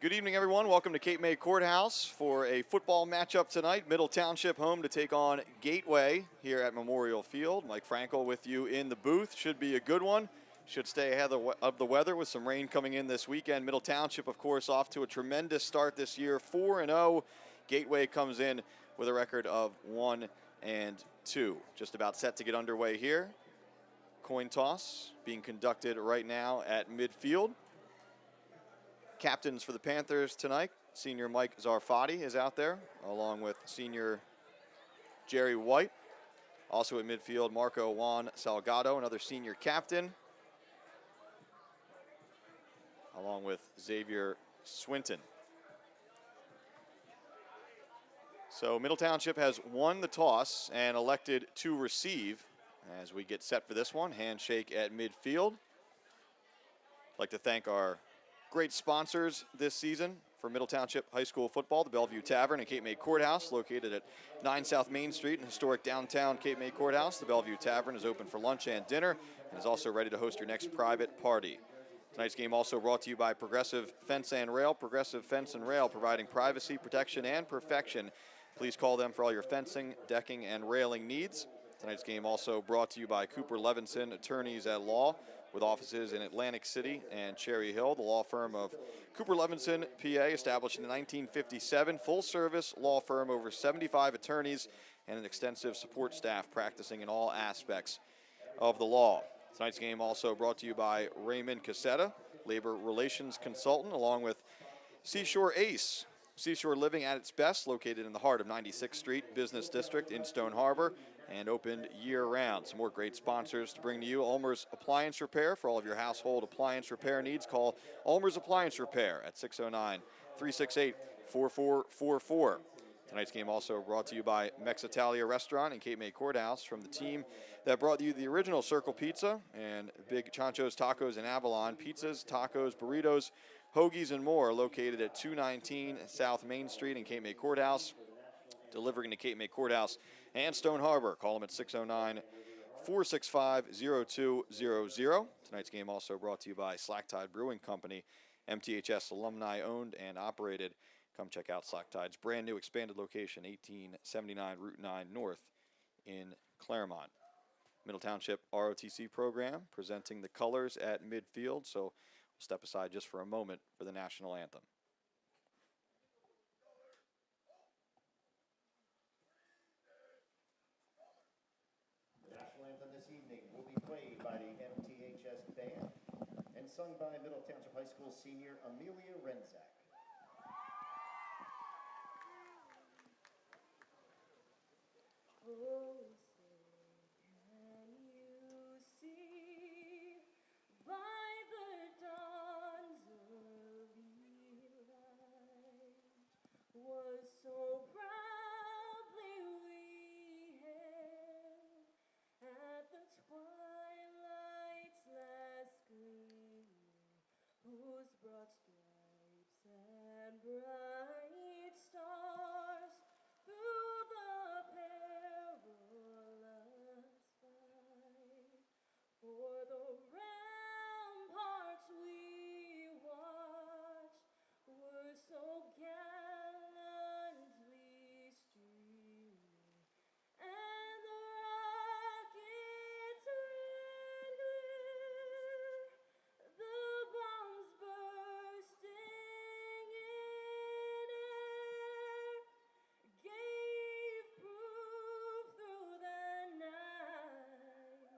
Good evening, everyone. Welcome to Cape May Courthouse for a football matchup tonight. Middle Township home to take on Gateway here at Memorial Field. Mike Frankel with you in the booth. Should be a good one. Should stay ahead of the weather with some rain coming in this weekend. Middle Township, of course, off to a tremendous start this year, 4-0. Gateway comes in with a record of 1-2. Just about set to get underway here. Coin toss being conducted right now at midfield. Captains for the Panthers tonight, senior Mike Zarfati is out there, along with senior Jerry White. Also at midfield, Marco Juan Salgado, another senior captain, along with Xavier Swinton. So Middle Township has won the toss and elected to receive as we get set for this one. Handshake at midfield. I'd like to thank our great sponsors this season for Middle Township High School football, the Bellevue Tavern and Cape May Courthouse, located at 9 South Main Street in historic downtown Cape May Courthouse. The Bellevue Tavern is open for lunch and dinner and is also ready to host your next private party. Tonight's game also brought to you by Progressive Fence and Rail. Progressive Fence and Rail, providing privacy, protection, and perfection. Please call them for all your fencing, decking, and railing needs. Tonight's game also brought to you by Cooper Levenson, attorneys at law, with offices in Atlantic City and Cherry Hill. The law firm of Cooper Levenson, PA, established in 1957. Full-service law firm, over 75 attorneys, and an extensive support staff practicing in all aspects of the law. Tonight's game also brought to you by Raymond Casseta, labor relations consultant, along with Seashore Ace, Seashore Living at its best, located in the heart of 96th Street Business District in Stone Harbor, and opened year-round. Some more great sponsors to bring to you. Ulmer's Appliance Repair. For all of your household appliance repair needs, call Ulmer's Appliance Repair at 609-368-4444. Tonight's game also brought to you by Mexitalia Restaurant in Cape May Courthouse, from the team that brought you the original Circle Pizza and Big Chancho's Tacos in Avalon. Pizzas, tacos, burritos, hoagies, and more, located at 219 South Main Street in Cape May Courthouse. Delivering to Cape May Courthouse and Stone Harbor. Call them at 609-465-0200. Tonight's game also brought to you by Slacktide Brewing Company, MTHS alumni owned and operated. Come check out Slacktide's brand new expanded location, 1879 Route 9 North in Claremont. Middle Township ROTC program presenting the colors at midfield, so we'll step aside just for a moment for the national anthem. This evening will be played by the MTHS Band and sung by Middle Township High School senior Amelia Renzak. Oh, say, can you see by the dawn's early light was so proudly we hailed at the twilight's last gleam, whose broad stripes and bright stars through the perilous fight, for the ramparts we watched were so gallantly streaming, and the rockets red glare, the bombs bursting in air, gave proof through the night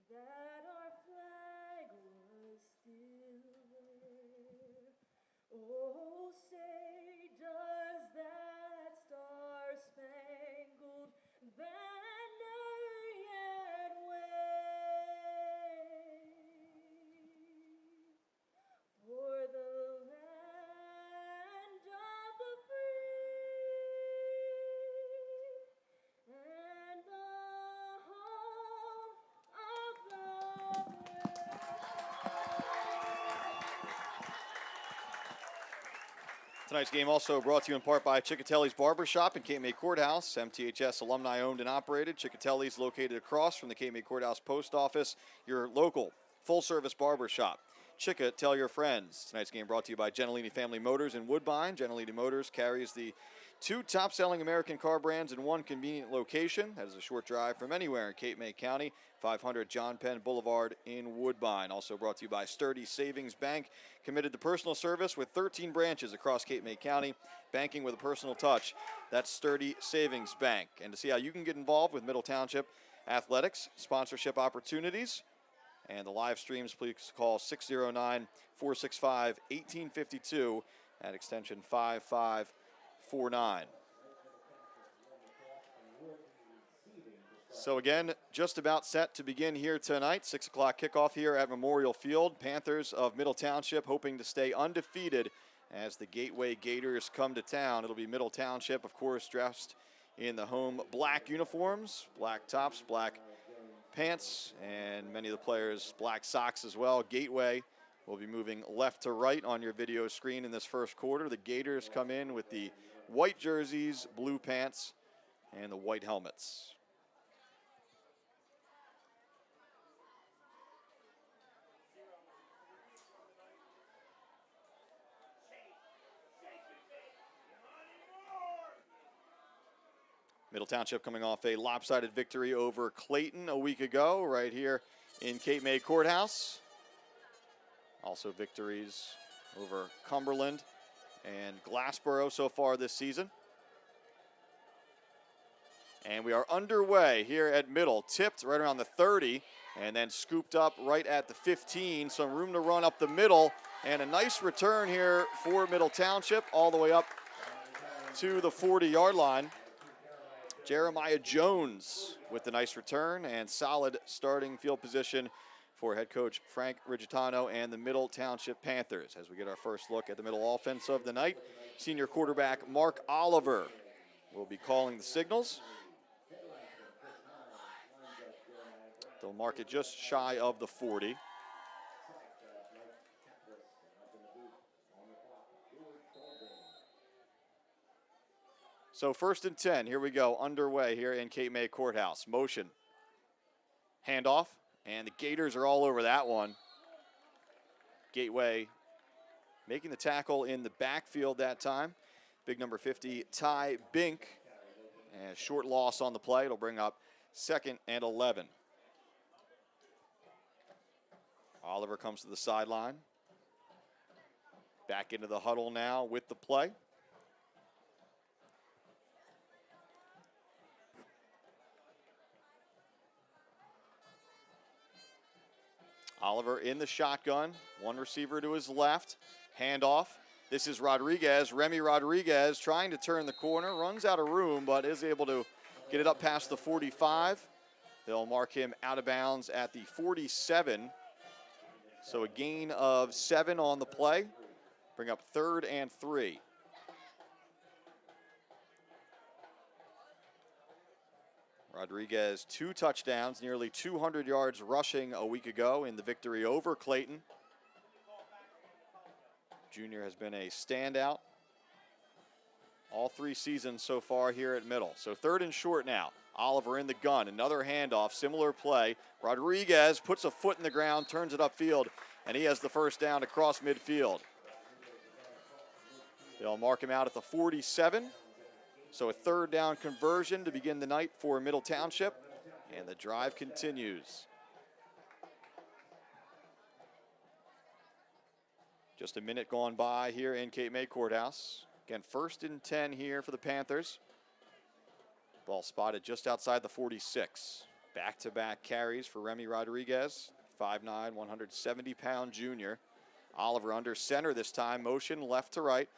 that our flag was still there. Oh, say, does that star-spangled banner yet wave for the land of the free and the home of the brave? Tonight's game also brought to you in part by Ciccotelli's Barber Shop in Cape May Courthouse. MTHS alumni owned and operated. Ciccotelli's located across from the Cape May Courthouse Post Office, your local full-service barber shop. Chicka, tell your friends. Tonight's game brought to you by Gentilini Family Motors in Woodbine. Gentilini Motors carries the 2 top-selling American car brands in one convenient location. That is a short drive from anywhere in Cape May County, 500 John Penn Boulevard in Woodbine. Also brought to you by Sturdy Savings Bank, committed to personal service with 13 branches across Cape May County, banking with a personal touch. That's Sturdy Savings Bank. And to see how you can get involved with Middle Township athletics, sponsorship opportunities, and the live streams, please call 609-465-1852 at extension 5549. So again, just about set to begin here tonight. 6 o'clock kickoff here at Memorial Field. Panthers of Middle Township hoping to stay undefeated as the Gateway Gators come to town. It'll be Middle Township, of course, dressed in the home black uniforms, black tops, black pants, and many of the players black socks as well. Gateway will be moving left to right on your video screen in this first quarter. The Gators come in with the white jerseys, blue pants, and the white helmets. Middle Township coming off a lopsided victory over Clayton a week ago right here in Cape May Courthouse. Also victories over Cumberland and Glassboro so far this season. And we are underway here at Middle. Tipped right around the 30 and then scooped up right at the 15. Some room to run up the middle and a nice return here for Middle Township all the way up to the 40-yard line. Jeremiah Jones with the nice return and solid starting field position for head coach Frank Rigitano and the Middle Township Panthers. As we get our first look at the Middle offense of the night, senior quarterback Mark Oliver will be calling the signals. They'll mark it just shy of the 40. So 1st and 10, here we go, underway here in Cape May Courthouse. Motion, handoff, and the Gators are all over that one. Gateway making the tackle in the backfield that time. Big number 50, Ty Bink. And short loss on the play. It'll bring up 2nd and 11. Oliver comes to the sideline. Back into the huddle now with the play. Oliver in the shotgun, one receiver to his left, handoff. This is Rodriguez, Remy Rodriguez trying to turn the corner, runs out of room, but is able to get it up past the 45. They'll mark him out of bounds at the 47. So a gain of 7 on the play, bring up 3rd and 3. Rodriguez, 2 touchdowns, nearly 200 yards rushing a week ago in the victory over Clayton. Junior has been a standout all 3 seasons so far here at Middle. So 3rd and short now. Oliver in the gun, another handoff, similar play. Rodriguez puts a foot in the ground, turns it upfield, and he has the first down across midfield. They'll mark him out at the 47. So a 3rd down conversion to begin the night for Middle Township, and the drive continues. Just a minute gone by here in Cape May Courthouse. Again, 1st and 10 here for the Panthers. Ball spotted just outside the 46. Back-to-back carries for Remy Rodriguez, 5'9", 170-pound junior. Oliver under center this time, motion left to right.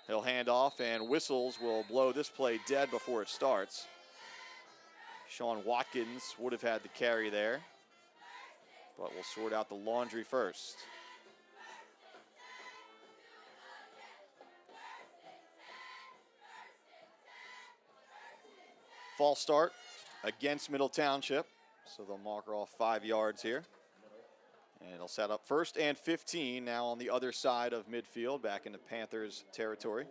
He'll hand off, and whistles will blow this play dead before it starts. Sean Watkins would have had the carry there, but we'll sort out the laundry first. False start against Middle Township, so they'll mark off 5 yards here. And it'll set up 1st and 15 now on the other side of midfield, back into Panthers territory.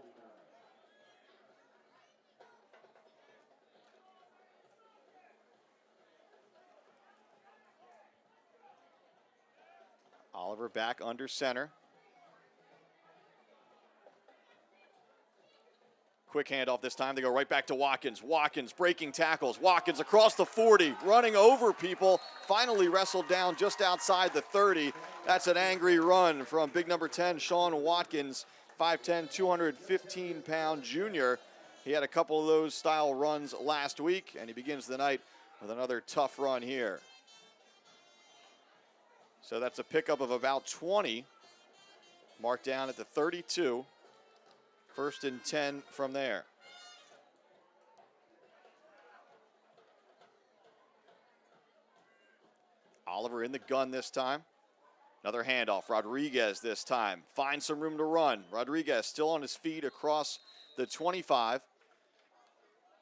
Oliver back under center. Quick handoff this time. They go right back to Watkins. Watkins breaking tackles. Watkins across the 40, running over people. Finally wrestled down just outside the 30. That's an angry run from big number 10, Sean Watkins, 5'10", 215-pound junior. He had a couple of those style runs last week, and he begins the night with another tough run here. So that's a pickup of about 20, marked down at the 32. 1st and 10 from there. Oliver in the gun this time. Another handoff. Rodriguez this time. Finds some room to run. Rodriguez still on his feet across the 25.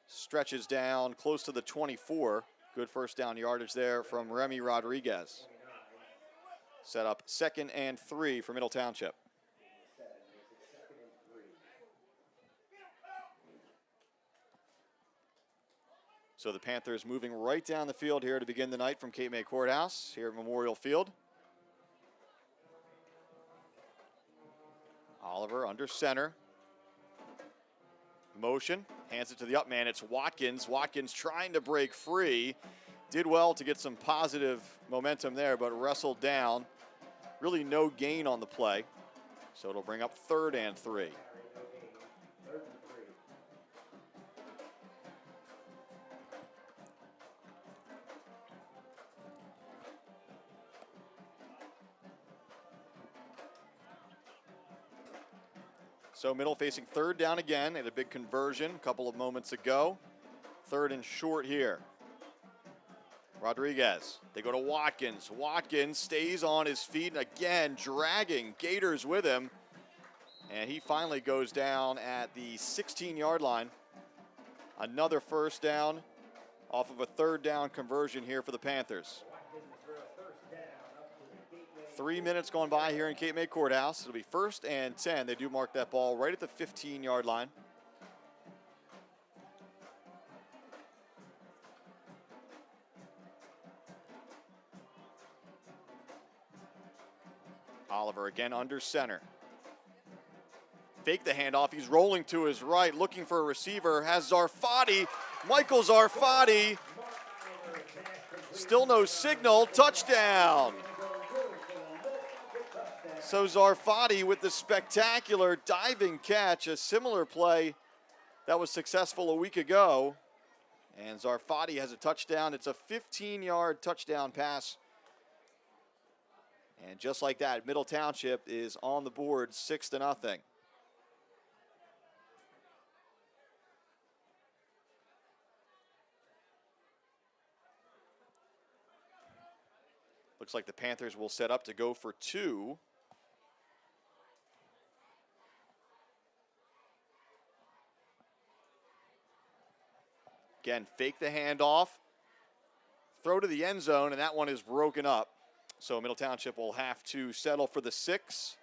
Stretches down close to the 24. Good first down yardage there from Remy Rodriguez. Set up 2nd and 3 for Middle Township. So the Panthers moving right down the field here to begin the night from Cape May Courthouse here at Memorial Field. Oliver under center. Motion, hands it to the up man. It's Watkins. Watkins trying to break free. Did well to get some positive momentum there, but wrestled down. Really no gain on the play. So it'll bring up 3rd and 3. So Middle facing 3rd down again, and a big conversion a couple of moments ago. 3rd and short here. Rodriguez, they go to Watkins. Watkins stays on his feet, and again dragging Gators with him. And he finally goes down at the 16-yard line. Another 1st down off of a 3rd down conversion here for the Panthers. 3 minutes gone by here in Cape May Courthouse. It'll be 1st and 10. They do mark that ball right at the 15-yard line. Oliver again under center. Fake the handoff. He's rolling to his right, looking for a receiver. Has Zarfati. Michael Zarfati. Still no signal. Touchdown. So Zarfati with the spectacular diving catch, a similar play that was successful a week ago. And Zarfati has a touchdown. It's a 15-yard touchdown pass. And just like that, Middle Township is on the board 6-0. Looks like the Panthers will set up to go for 2. Again, fake the handoff, throw to the end zone, and that one is broken up. So Middle Township will have to settle for the 6,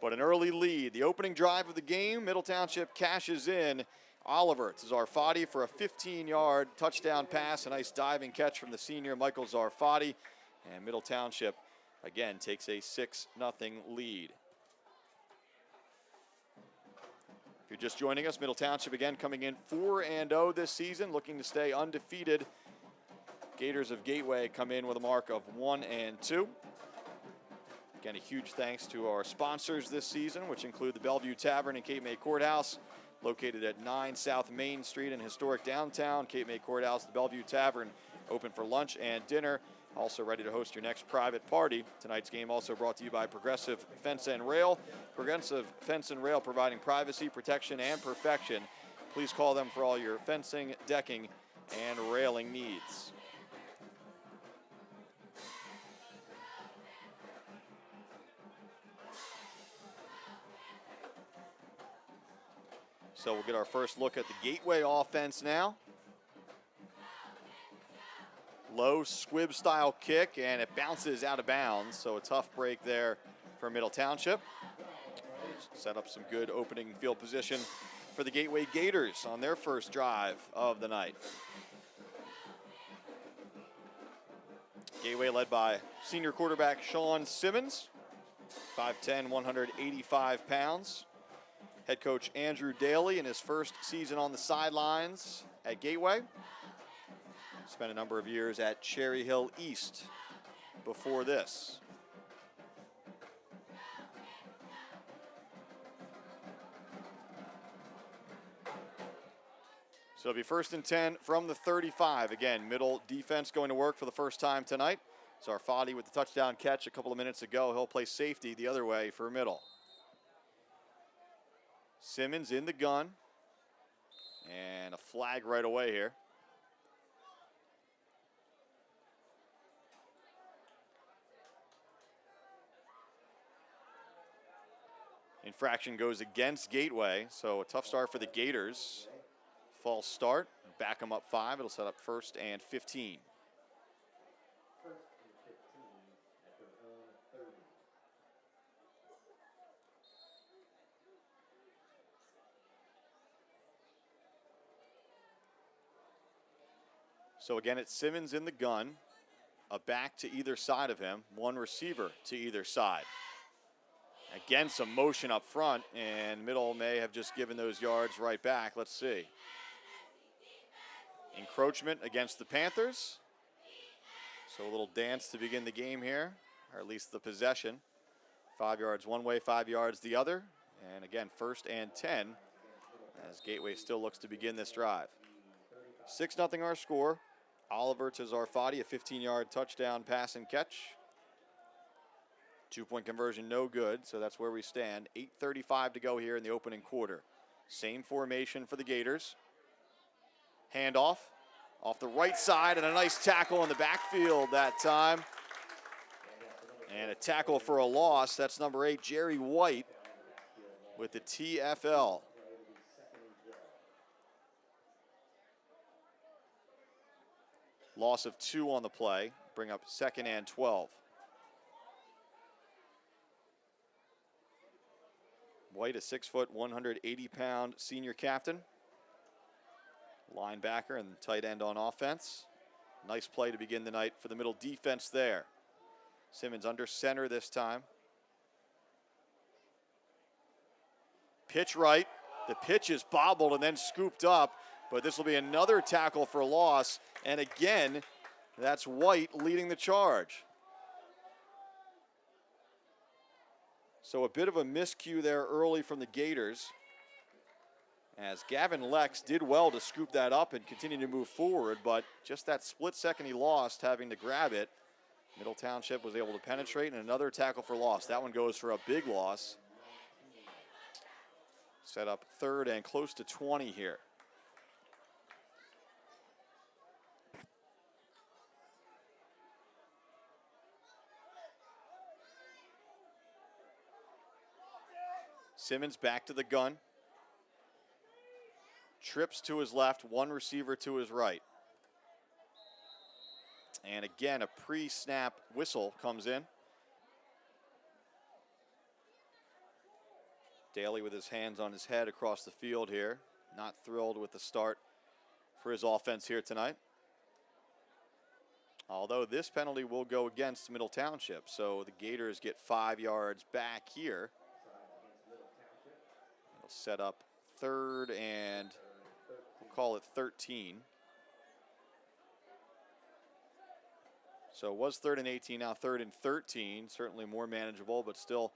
but an early lead. The opening drive of the game, Middle Township cashes in. Oliver to Zarfati for a 15-yard touchdown pass, a nice diving catch from the senior Michael Zarfati, and Middle Township again takes a 6-0 lead. If you're just joining us, Middle Township again coming in 4-0 this season, looking to stay undefeated. Gators of Gateway come in with a mark of 1-2. Again, a huge thanks to our sponsors this season, which include the Bellevue Tavern in Cape May Courthouse, located at 9 South Main Street in historic downtown Cape May Courthouse. The Bellevue Tavern open for lunch and dinner. Also ready to host your next private party. Tonight's game also brought to you by Progressive Fence and Rail. Progressive Fence and Rail providing privacy, protection, and perfection. Please call them for all your fencing, decking, and railing needs. So we'll get our first look at the Gateway offense now. Low squib style kick, and it bounces out of bounds. So a tough break there for Middle Township. Set up some good opening field position for the Gateway Gators on their first drive of the night. Gateway led by senior quarterback Sean Simmons, 5'10", 185 pounds. Head coach Andrew Daly in his first season on the sidelines at Gateway. Spent a number of years at Cherry Hill East before this. So it'll be 1st and 10 from the 35. Again, middle defense going to work for the first time tonight. Zarfati with the touchdown catch a couple of minutes ago. He'll play safety the other way for middle. Simmons in the gun. And a flag right away here. Infraction goes against Gateway, so a tough start for the Gators. False start, back them up 5. It'll set up 1st and 15. First and 15 at their own 30. So again, it's Simmons in the gun, a back to either side of him, one receiver to either side. Again, some motion up front, and middle may have just given those yards right back. Let's see. Encroachment against the Panthers. So a little dance to begin the game here, or at least the possession. 5 yards one way, 5 yards the other. And again, 1st and 10 as Gateway still looks to begin this drive. 6-0 our score. Oliver to Zarfati, a 15-yard touchdown pass and catch. 2-point conversion, no good, so that's where we stand. 8:35 to go here in the opening quarter. Same formation for the Gators. Handoff off the right side, and a nice tackle in the backfield that time. And a tackle for a loss. That's number 8, Jerry White, with the TFL. Loss of 2 on the play, bring up 2nd and 12. White, a 6', 180-pound senior captain. Linebacker and tight end on offense. Nice play to begin the night for the middle defense there. Simmons under center this time. Pitch right. The pitch is bobbled and then scooped up, but this will be another tackle for loss. And again, that's White leading the charge. So a bit of a miscue there early from the Gators, as Gavin Lex did well to scoop that up and continue to move forward, but just that split second he lost having to grab it. Middle Township was able to penetrate, and another tackle for loss. That one goes for a big loss. Set up 3rd and close to 20 here. Simmons back to the gun. Trips to his left, one receiver to his right. And again, a pre-snap whistle comes in. Daly with his hands on his head across the field here. Not thrilled with the start for his offense here tonight. Although this penalty will go against Middle Township, so the Gators get 5 yards back here. It'll set up 3rd and we'll call it 13. So it was 3rd and 18, now 3rd and 13. Certainly more manageable, but still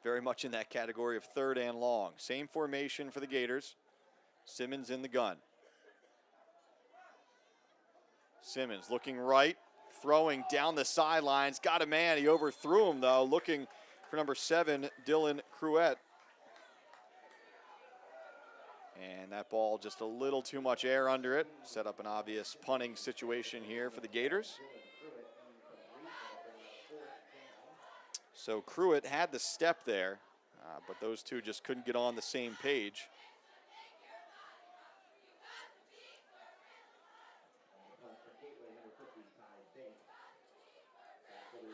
very much in that category of 3rd and long. Same formation for the Gators. Simmons in the gun. Simmons looking right, throwing down the sidelines. Got a man, he overthrew him though, looking for number 7, Dylan Cruet. And that ball just a little too much air under it. Set up an obvious punting situation here for the Gators. So Cruet had the step there, but those two just couldn't get on the same page.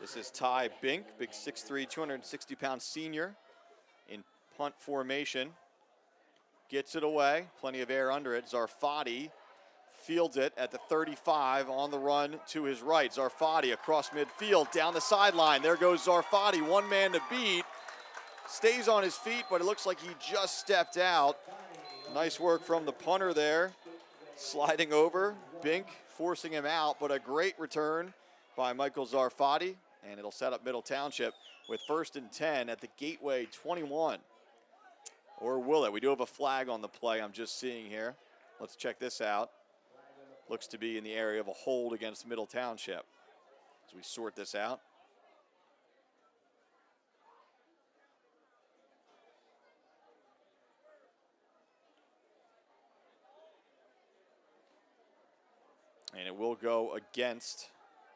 This is Ty Bink, big 6'3", 260-pound senior in punt formation. Gets it away, plenty of air under it. Zarfati fields it at the 35 on the run to his right. Zarfati across midfield, down the sideline. There goes Zarfati, one man to beat. Stays on his feet, but it looks like he just stepped out. Nice work from the punter there. Sliding over, Bink forcing him out, but a great return by Michael Zarfati, and it'll set up Middle Township with 1st and 10 at the Gateway 21. Or will it? We do have a flag on the play I'm just seeing here. Let's check this out. Looks to be in the area of a hold against Middle Township as we sort this out. And it will go against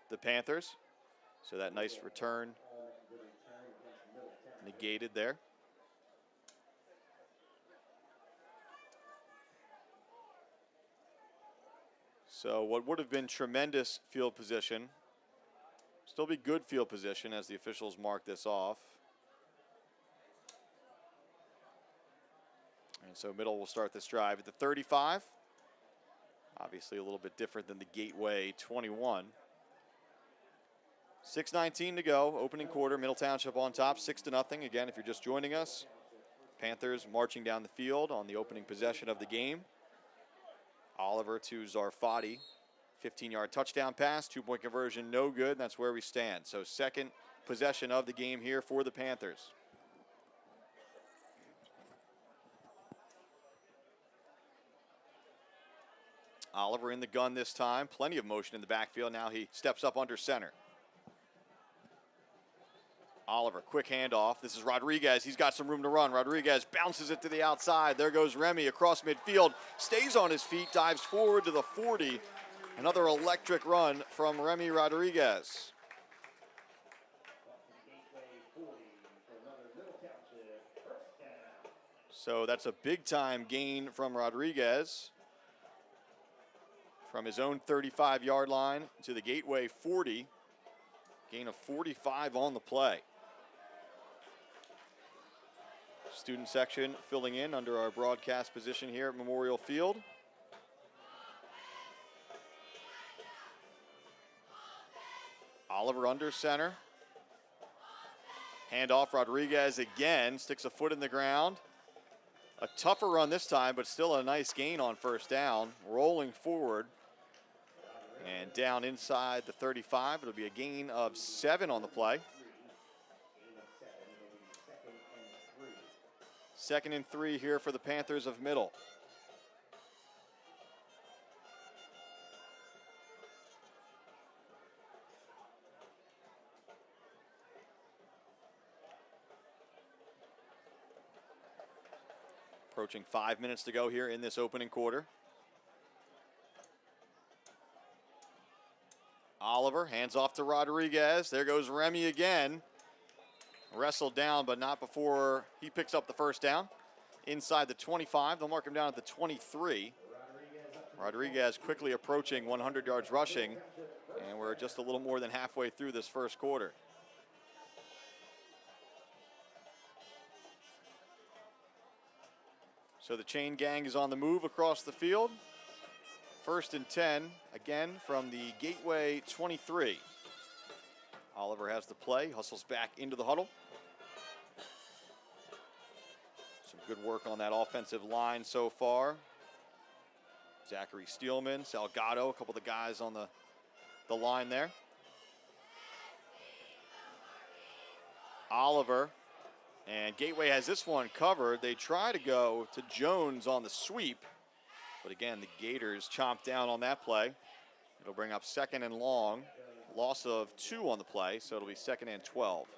the Panthers. So that nice return negated there. So what would have been tremendous field position, still be good field position as the officials mark this off. And so Middle will start this drive at the 35. Obviously a little bit different than the Gateway 21. 6:19 to go, opening quarter, Middle Township on top, 6-0. Again, if you're just joining us, Panthers marching down the field on the opening possession of the game. Oliver to Zarfati, 15-yard touchdown pass, 2-point conversion, no good, and that's where we stand. So second possession of the game here for the Panthers. Oliver in the gun this time, plenty of motion in the backfield. Now he steps up under center. Oliver, quick handoff. This is Rodriguez. He's got some room to run. Rodriguez bounces it to the outside. There goes Remy across midfield. Stays on his feet, dives forward to the 40. Another electric run from Remy Rodriguez. So that's a big-time gain from Rodriguez. From his own 35-yard line to the Gateway 40. Gain of 45 on the play. Student section filling in under our broadcast position here at Memorial Field. Oliver under center. Handoff, Rodriguez again, sticks a foot in the ground. A tougher run this time, but still a nice gain on first down. Rolling forward and down inside the 35. It'll be a gain of 7 on the play. 2nd and 3 here for the Panthers of Middle. Approaching 5 minutes to go here in this opening quarter. Oliver hands off to Rodriguez. There goes Remy again. Wrestled down, but not before he picks up the first down. Inside the 25, they'll mark him down at the 23. Rodriguez quickly approaching 100 yards rushing, and we're just a little more than halfway through this first quarter. So the chain gang is on the move across the field. 1st and 10, again from the Gateway 23. Oliver has the play, hustles back into the huddle. Some good work on that offensive line so far. Zachary Steelman, Salgado, a couple of the guys on the line there. Oliver, and Gateway has this one covered. They try to go to Jones on the sweep, but again, the Gators chomp down on that play. It'll bring up 2nd and long. Loss of 2 on the play, so it'll be 2nd and 12.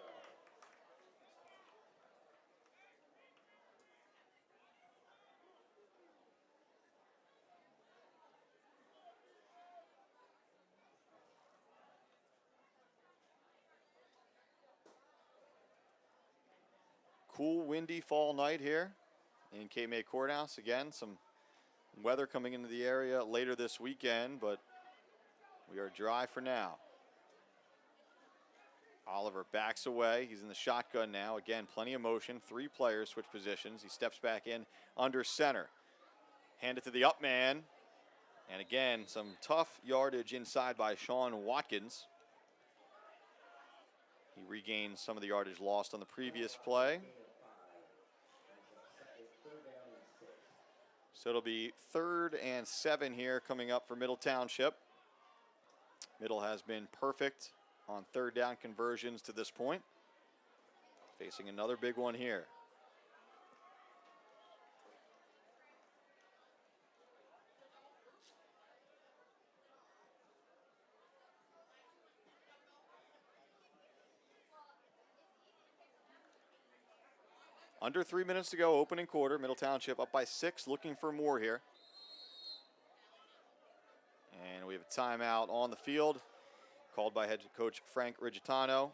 Cool, windy fall night here in K-May Courthouse. Again, some weather coming into the area later this weekend, but we are dry for now. Oliver backs away. He's in the shotgun now. Again, plenty of motion. 3 players switch positions. He steps back in under center. Hand it to the up man. And again, some tough yardage inside by Sean Watkins. He regained some of the yardage lost on the previous play. So it'll be 3rd and 7 here coming up for Middle Township. Middle has been perfect on 3rd down conversions to this point. Facing another big one here. Under 3 minutes to go, opening quarter. Middle Township up by 6, looking for more here. And we have a timeout on the field, called by head coach Frank Rigitano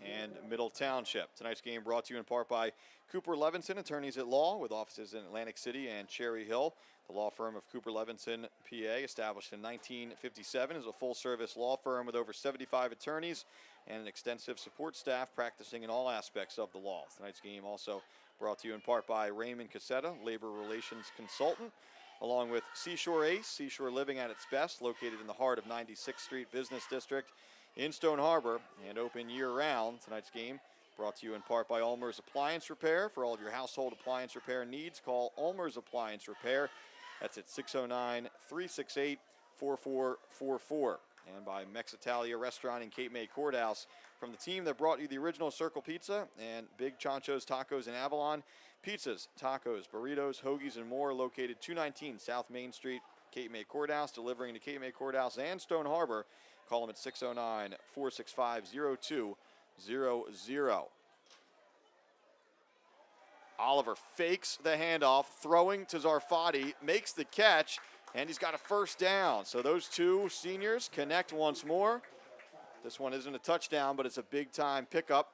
and Middle Township. Tonight's game brought to you in part by Cooper Levenson, attorneys at law, with offices in Atlantic City and Cherry Hill. The law firm of Cooper Levenson, PA, established in 1957, is a full-service law firm with over 75 attorneys and an extensive support staff practicing in all aspects of the law. Tonight's game also brought to you in part by Raymond Casseta, labor relations consultant, along with Seashore Ace, Seashore Living at its best, located in the heart of 96th Street Business District in Stone Harbor and open year-round. Tonight's game brought to you in part by Ulmer's Appliance Repair. For all of your household appliance repair needs, call Ulmer's Appliance Repair. That's at 609-368-4444. And by Mexitalia Restaurant in Cape May Courthouse. From the team that brought you the original Circle Pizza and Big Chancho's Tacos in Avalon. Pizzas, tacos, burritos, hoagies, and more, located 219 South Main Street, Cape May Courthouse, delivering to Cape May Courthouse and Stone Harbor. Call them at 609-465-0200. Oliver fakes the handoff, throwing to Zarfati, makes the catch, and he's got a first down. So those two seniors connect once more. This one isn't a touchdown, but it's a big-time pickup.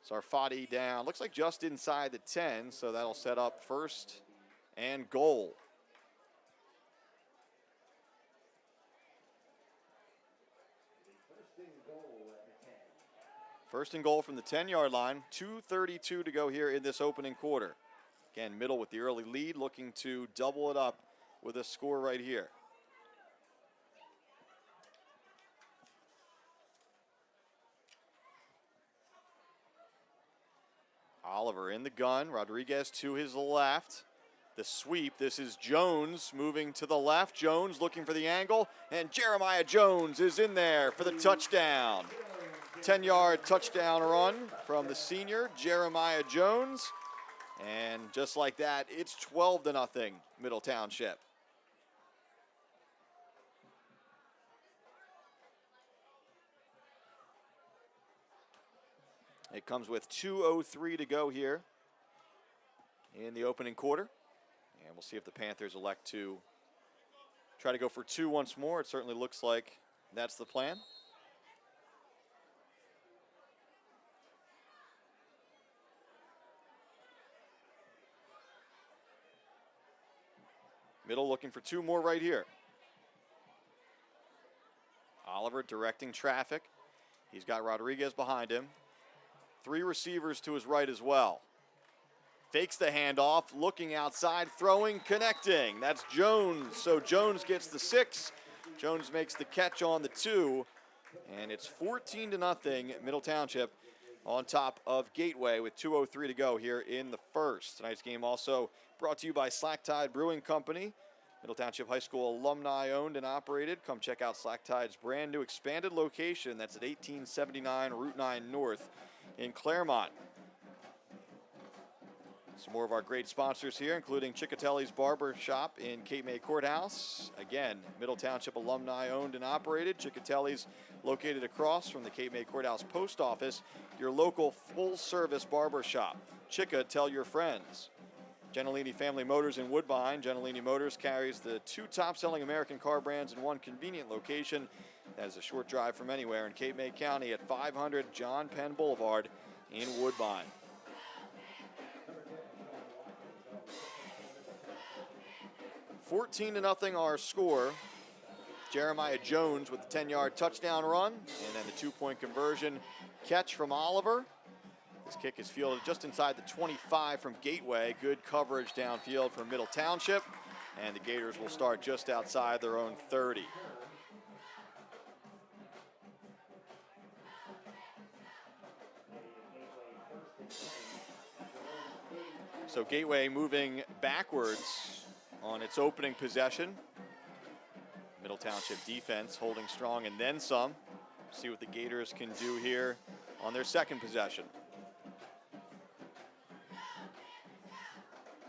Zarfati down, looks like just inside the 10, so that'll set up 1st and goal. First and goal from the 10-yard line. 2:32 to go here in this opening quarter. Again, Middle with the early lead, looking to double it up with a score right here. Oliver in the gun. Rodriguez to his left. The sweep. This is Jones moving to the left. Jones looking for the angle. And Jeremiah Jones is in there for the touchdown. 10-yard touchdown run from the senior, Jeremiah Jones. And just like that, it's 12-0, Middle Township. It comes with 2:03 to go here in the opening quarter. And we'll see if the Panthers elect to try to go for 2 once more. It certainly looks like that's the plan. Middle looking for 2 more right here. Oliver directing traffic. He's got Rodriguez behind him. 3 receivers to his right as well. Fakes the handoff, looking outside, throwing, connecting. That's Jones. So Jones gets the 6. Jones makes the catch on the 2. And it's 14-0, Middle Township on top of Gateway with 2:03 to go here in the first. Tonight's game also brought to you by Slack Tide Brewing Company. Middle Township High School alumni owned and operated. Come check out Slack Tide's brand new expanded location. That's at 1879 Route 9 North in Claremont. Some more of our great sponsors here, including Ciccotelli's Barber Shop in Cape May Courthouse. Again, Middle Township alumni owned and operated. Ciccotelli's located across from the Cape May Courthouse Post Office, your local full-service barber shop. Chicka, tell your friends. Gentilini Family Motors in Woodbine. Gentilini Motors carries the 2 top-selling American car brands in one convenient location. That is a short drive from anywhere in Cape May County at 500 John Penn Boulevard in Woodbine. $14-0 our score. Jeremiah Jones with the 10-yard touchdown run, and then the 2-point conversion catch from Oliver. This kick is fielded just inside the 25 from Gateway. Good coverage downfield from Middle Township. and the Gators will start just outside their own 30. So Gateway moving backwards on its opening possession. Middle Township defense holding strong and then some. See what the Gators can do here on their second possession.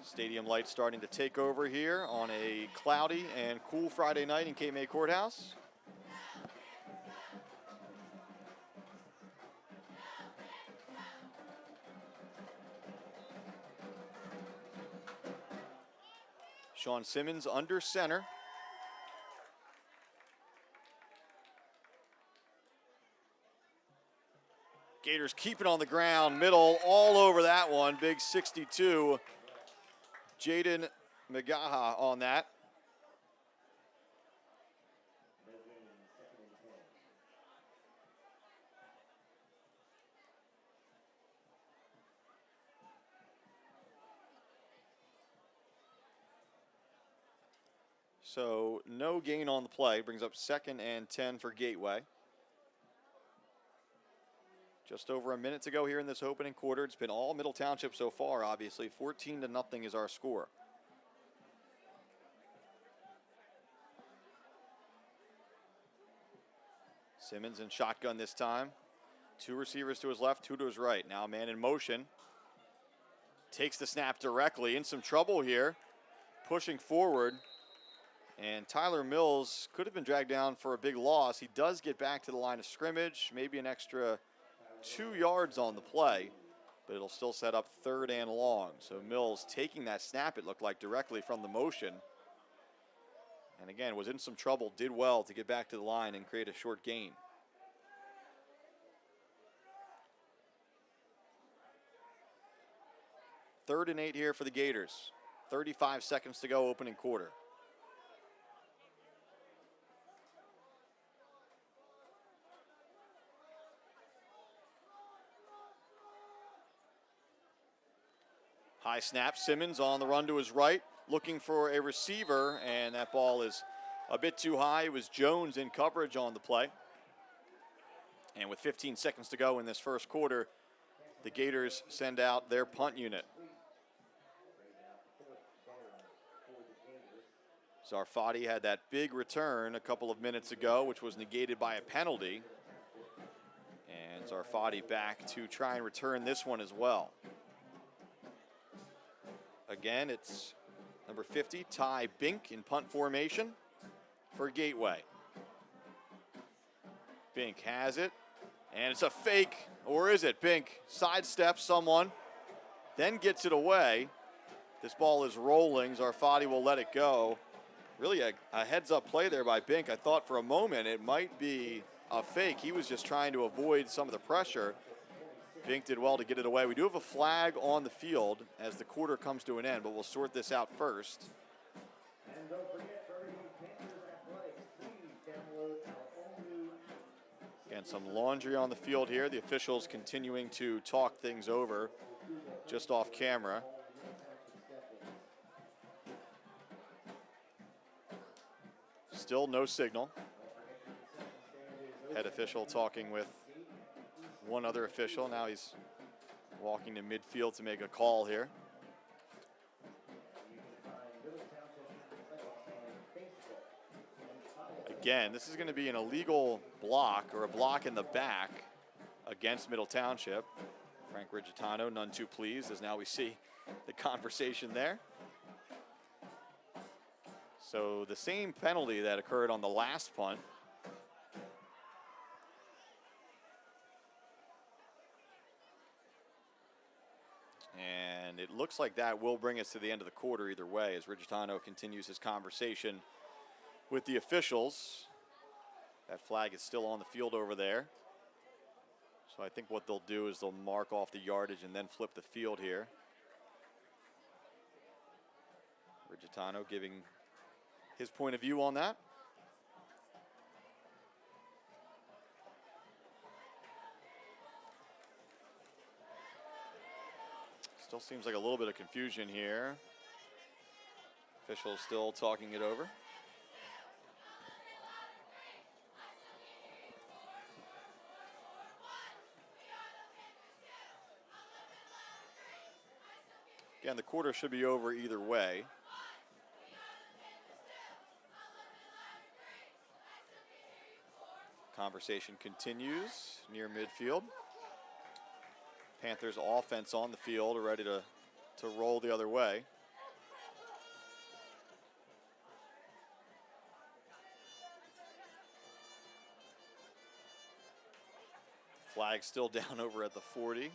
Stadium lights starting to take over here on a cloudy and cool Friday night in Cape May Courthouse. Sean Simmons under center. Gators keep it on the ground, middle all over that one. Big 62. Jaden Magaha on that. So no gain on the play, brings up 2nd and 10 for Gateway. Just over a minute to go here in this opening quarter. It's been all Middle Township so far, obviously. 14-0 is our score. Simmons in shotgun this time. 2 receivers to his left, 2 to his right. Now a man in motion. Takes the snap directly, in some trouble here. Pushing forward. And Tyler Mills could have been dragged down for a big loss. He does get back to the line of scrimmage, maybe an extra 2 yards on the play, but it'll still set up 3rd and long. So Mills taking that snap, it looked like, directly from the motion. And again, was in some trouble, did well to get back to the line and create a short gain. Third and 8 here for the Gators. 35 seconds to go, opening quarter. High snap, Simmons on the run to his right, looking for a receiver, and that ball is a bit too high. It was Jones in coverage on the play. And with 15 seconds to go in this first quarter, the Gators send out their punt unit. Zarfati had that big return a couple of minutes ago, which was negated by a penalty. And Zarfati back to try and return this one as well. Again, it's number 50, Ty Bink in punt formation for Gateway. Bink has it, and it's a fake, or is it? Bink sidesteps someone, then gets it away. This ball is rolling. Zarfati will let it go. Really a heads-up play there by Bink. I thought for a moment it might be a fake. He was just trying to avoid some of the pressure. Bink did well to get it away. We do have a flag on the field as the quarter comes to an end, but we'll sort this out first. And don't forget, for Panthers Athletics, please download our own new. Again, some laundry on the field here. The officials continuing to talk things over just off camera. Still no signal. Head official talking with one other official. Now he's walking to midfield to make a call here. Again, this is going to be an illegal block, or a block in the back against Middle Township. Frank Rigitano, none too pleased, as now we see the conversation there. So the same penalty that occurred on the last punt. And it looks like that will bring us to the end of the quarter either way, as Rigitano continues his conversation with the officials. That flag is still on the field over there. So I think what they'll do is they'll mark off the yardage and then flip the field here. Rigitano giving his point of view on that. Still seems like a little bit of confusion here. Officials still talking it over. Again, the quarter should be over either way. Conversation continues near midfield. Panthers offense on the field, ready to roll the other way. Flag still down over at the 40.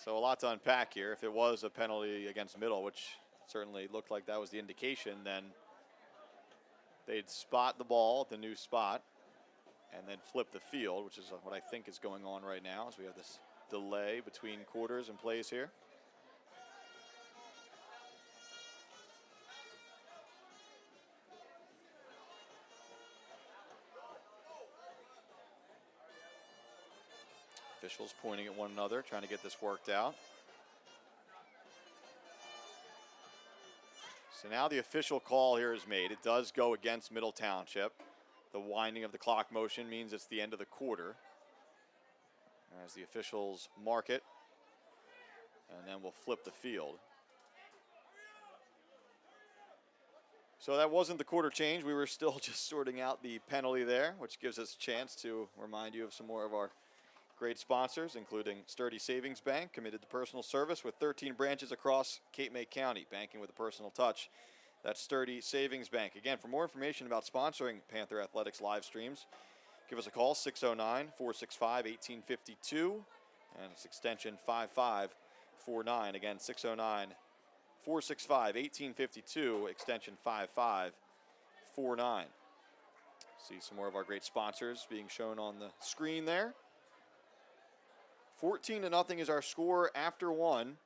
So a lot to unpack here. If it was a penalty against Middle, which certainly looked like that was the indication, then they'd spot the ball at the new spot and then flip the field, which is what I think is going on right now as we have this delay between quarters and plays here. Officials pointing at one another, trying to get this worked out. So now the official call here is made. It does go against Middle Township. The winding of the clock motion means it's the end of the quarter. As the officials mark it, and then we'll flip the field. So that wasn't the quarter change. We were still just sorting out the penalty there, which gives us a chance to remind you of some more of our great sponsors, including Sturdy Savings Bank, committed to personal service with 13 branches across Cape May County, banking with a personal touch. That's Sturdy Savings Bank. Again, for more information about sponsoring Panther Athletics live streams, give us a call, 609-465-1852, and it's extension 5549. Again, 609-465-1852, extension 5549. See some more of our great sponsors being shown on the screen there. 14-0 is our score after one.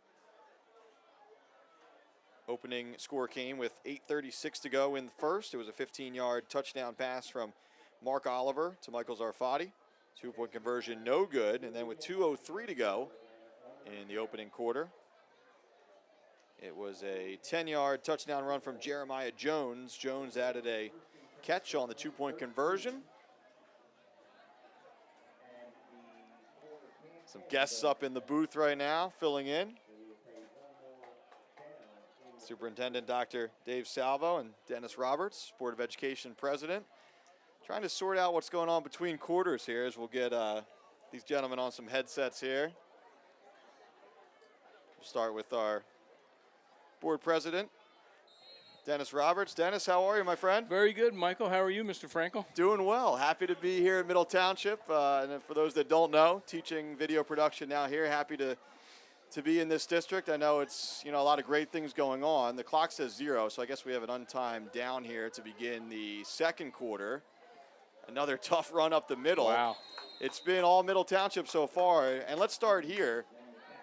Opening score came with 8:36 to go in the first. It was a 15-yard touchdown pass from Mark Oliver to Michael Zarfati. 2-point conversion, no good. And then with 2:03 to go in the opening quarter, it was a 10-yard touchdown run from Jeremiah Jones. Jones added a catch on the 2-point conversion. Some guests up in the booth right now, filling in. Superintendent Dr. Dave Salvo and Dennis Roberts, Board of Education President. Trying to sort out what's going on between quarters here as we'll get these gentlemen on some headsets here. We'll start with our Board President, Dennis Roberts. Dennis, how are you, my friend? Very good, Michael. How are you, Mr. Frankel? Doing well. Happy to be here at Middle Township. And then for those that don't know, teaching video production now here. Happy to be in this district. I know it's, a lot of great things going on. The clock says 0, so I guess we have an untimed down here to begin the second quarter. Another tough run up the middle. Wow. It's been all Middle Township so far. And let's start here.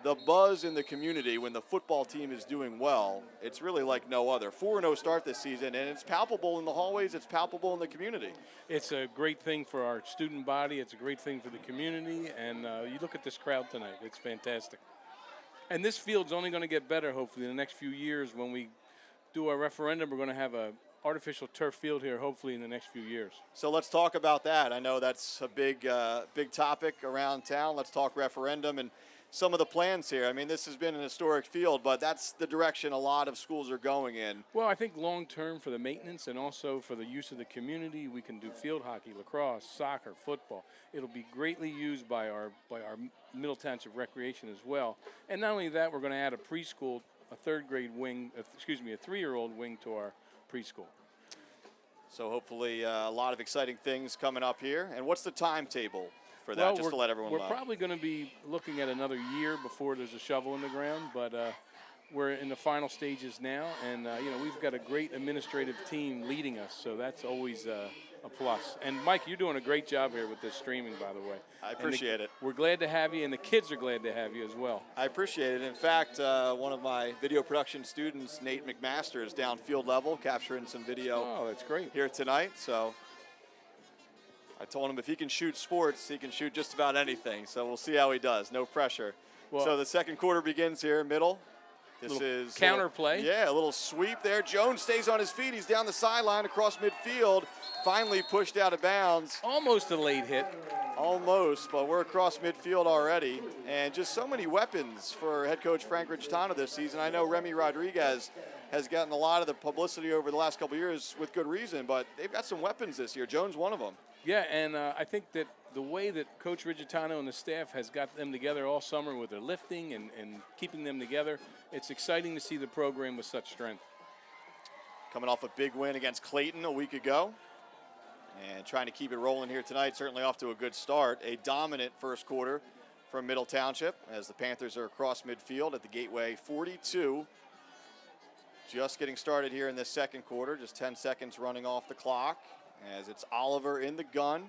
The buzz in the community when the football team is doing well, it's really like no other. 4-0 start this season, and it's palpable in the hallways, it's palpable in the community. It's a great thing for our student body. It's a great thing for the community. And you look at this crowd tonight. It's fantastic. And this field's only going to get better, hopefully, in the next few years. When we do our referendum, we're going to have a artificial turf field here, hopefully, in the next few years. So let's talk about that. I know that's a big topic around town. Let's talk referendum and some of the plans here. I mean, this has been an historic field, but that's the direction a lot of schools are going in. Well, I think long-term for the maintenance and also for the use of the community, we can do field hockey, lacrosse, soccer, football. It'll be greatly used by our Middle Township Recreation as well. And not only that, we're going to add a preschool, a third-grade wing, a 3-year-old wing to our preschool. So hopefully a lot of exciting things coming up here. And what's the timetable for that, just to let everyone know? We're probably going to be looking at another year before there's a shovel in the ground, but we're in the final stages now, and we've got a great administrative team leading us, so that's always a plus. And Mike, you're doing a great job here with this streaming, by the way. I appreciate it. We're glad to have you, and the kids are glad to have you as well. I appreciate it. In fact, one of my video production students, Nate McMaster, is down field level capturing some video. Oh, that's great. Here tonight, so I told him if he can shoot sports, he can shoot just about anything. So we'll see how he does. No pressure. Well, so the second quarter begins here, middle. This Little is counter play. Yeah, a little sweep there. Jones stays on his feet. He's down the sideline across midfield. Finally pushed out of bounds. Almost a late hit. Almost, but we're across midfield already. And just so many weapons for head coach Frank Riccitano this season. I know Remy Rodriguez has gotten a lot of the publicity over the last couple of years with good reason, but they've got some weapons this year. Jones, one of them. Yeah, and I think that the way that Coach Riccitano and the staff has got them together all summer with their lifting and keeping them together, it's exciting to see the program with such strength. Coming off a big win against Clayton a week ago and trying to keep it rolling here tonight, certainly off to a good start. A dominant first quarter from Middle Township as the Panthers are across midfield at the Gateway 42. Just getting started here in this second quarter, just 10 seconds running off the clock as it's Oliver in the gun.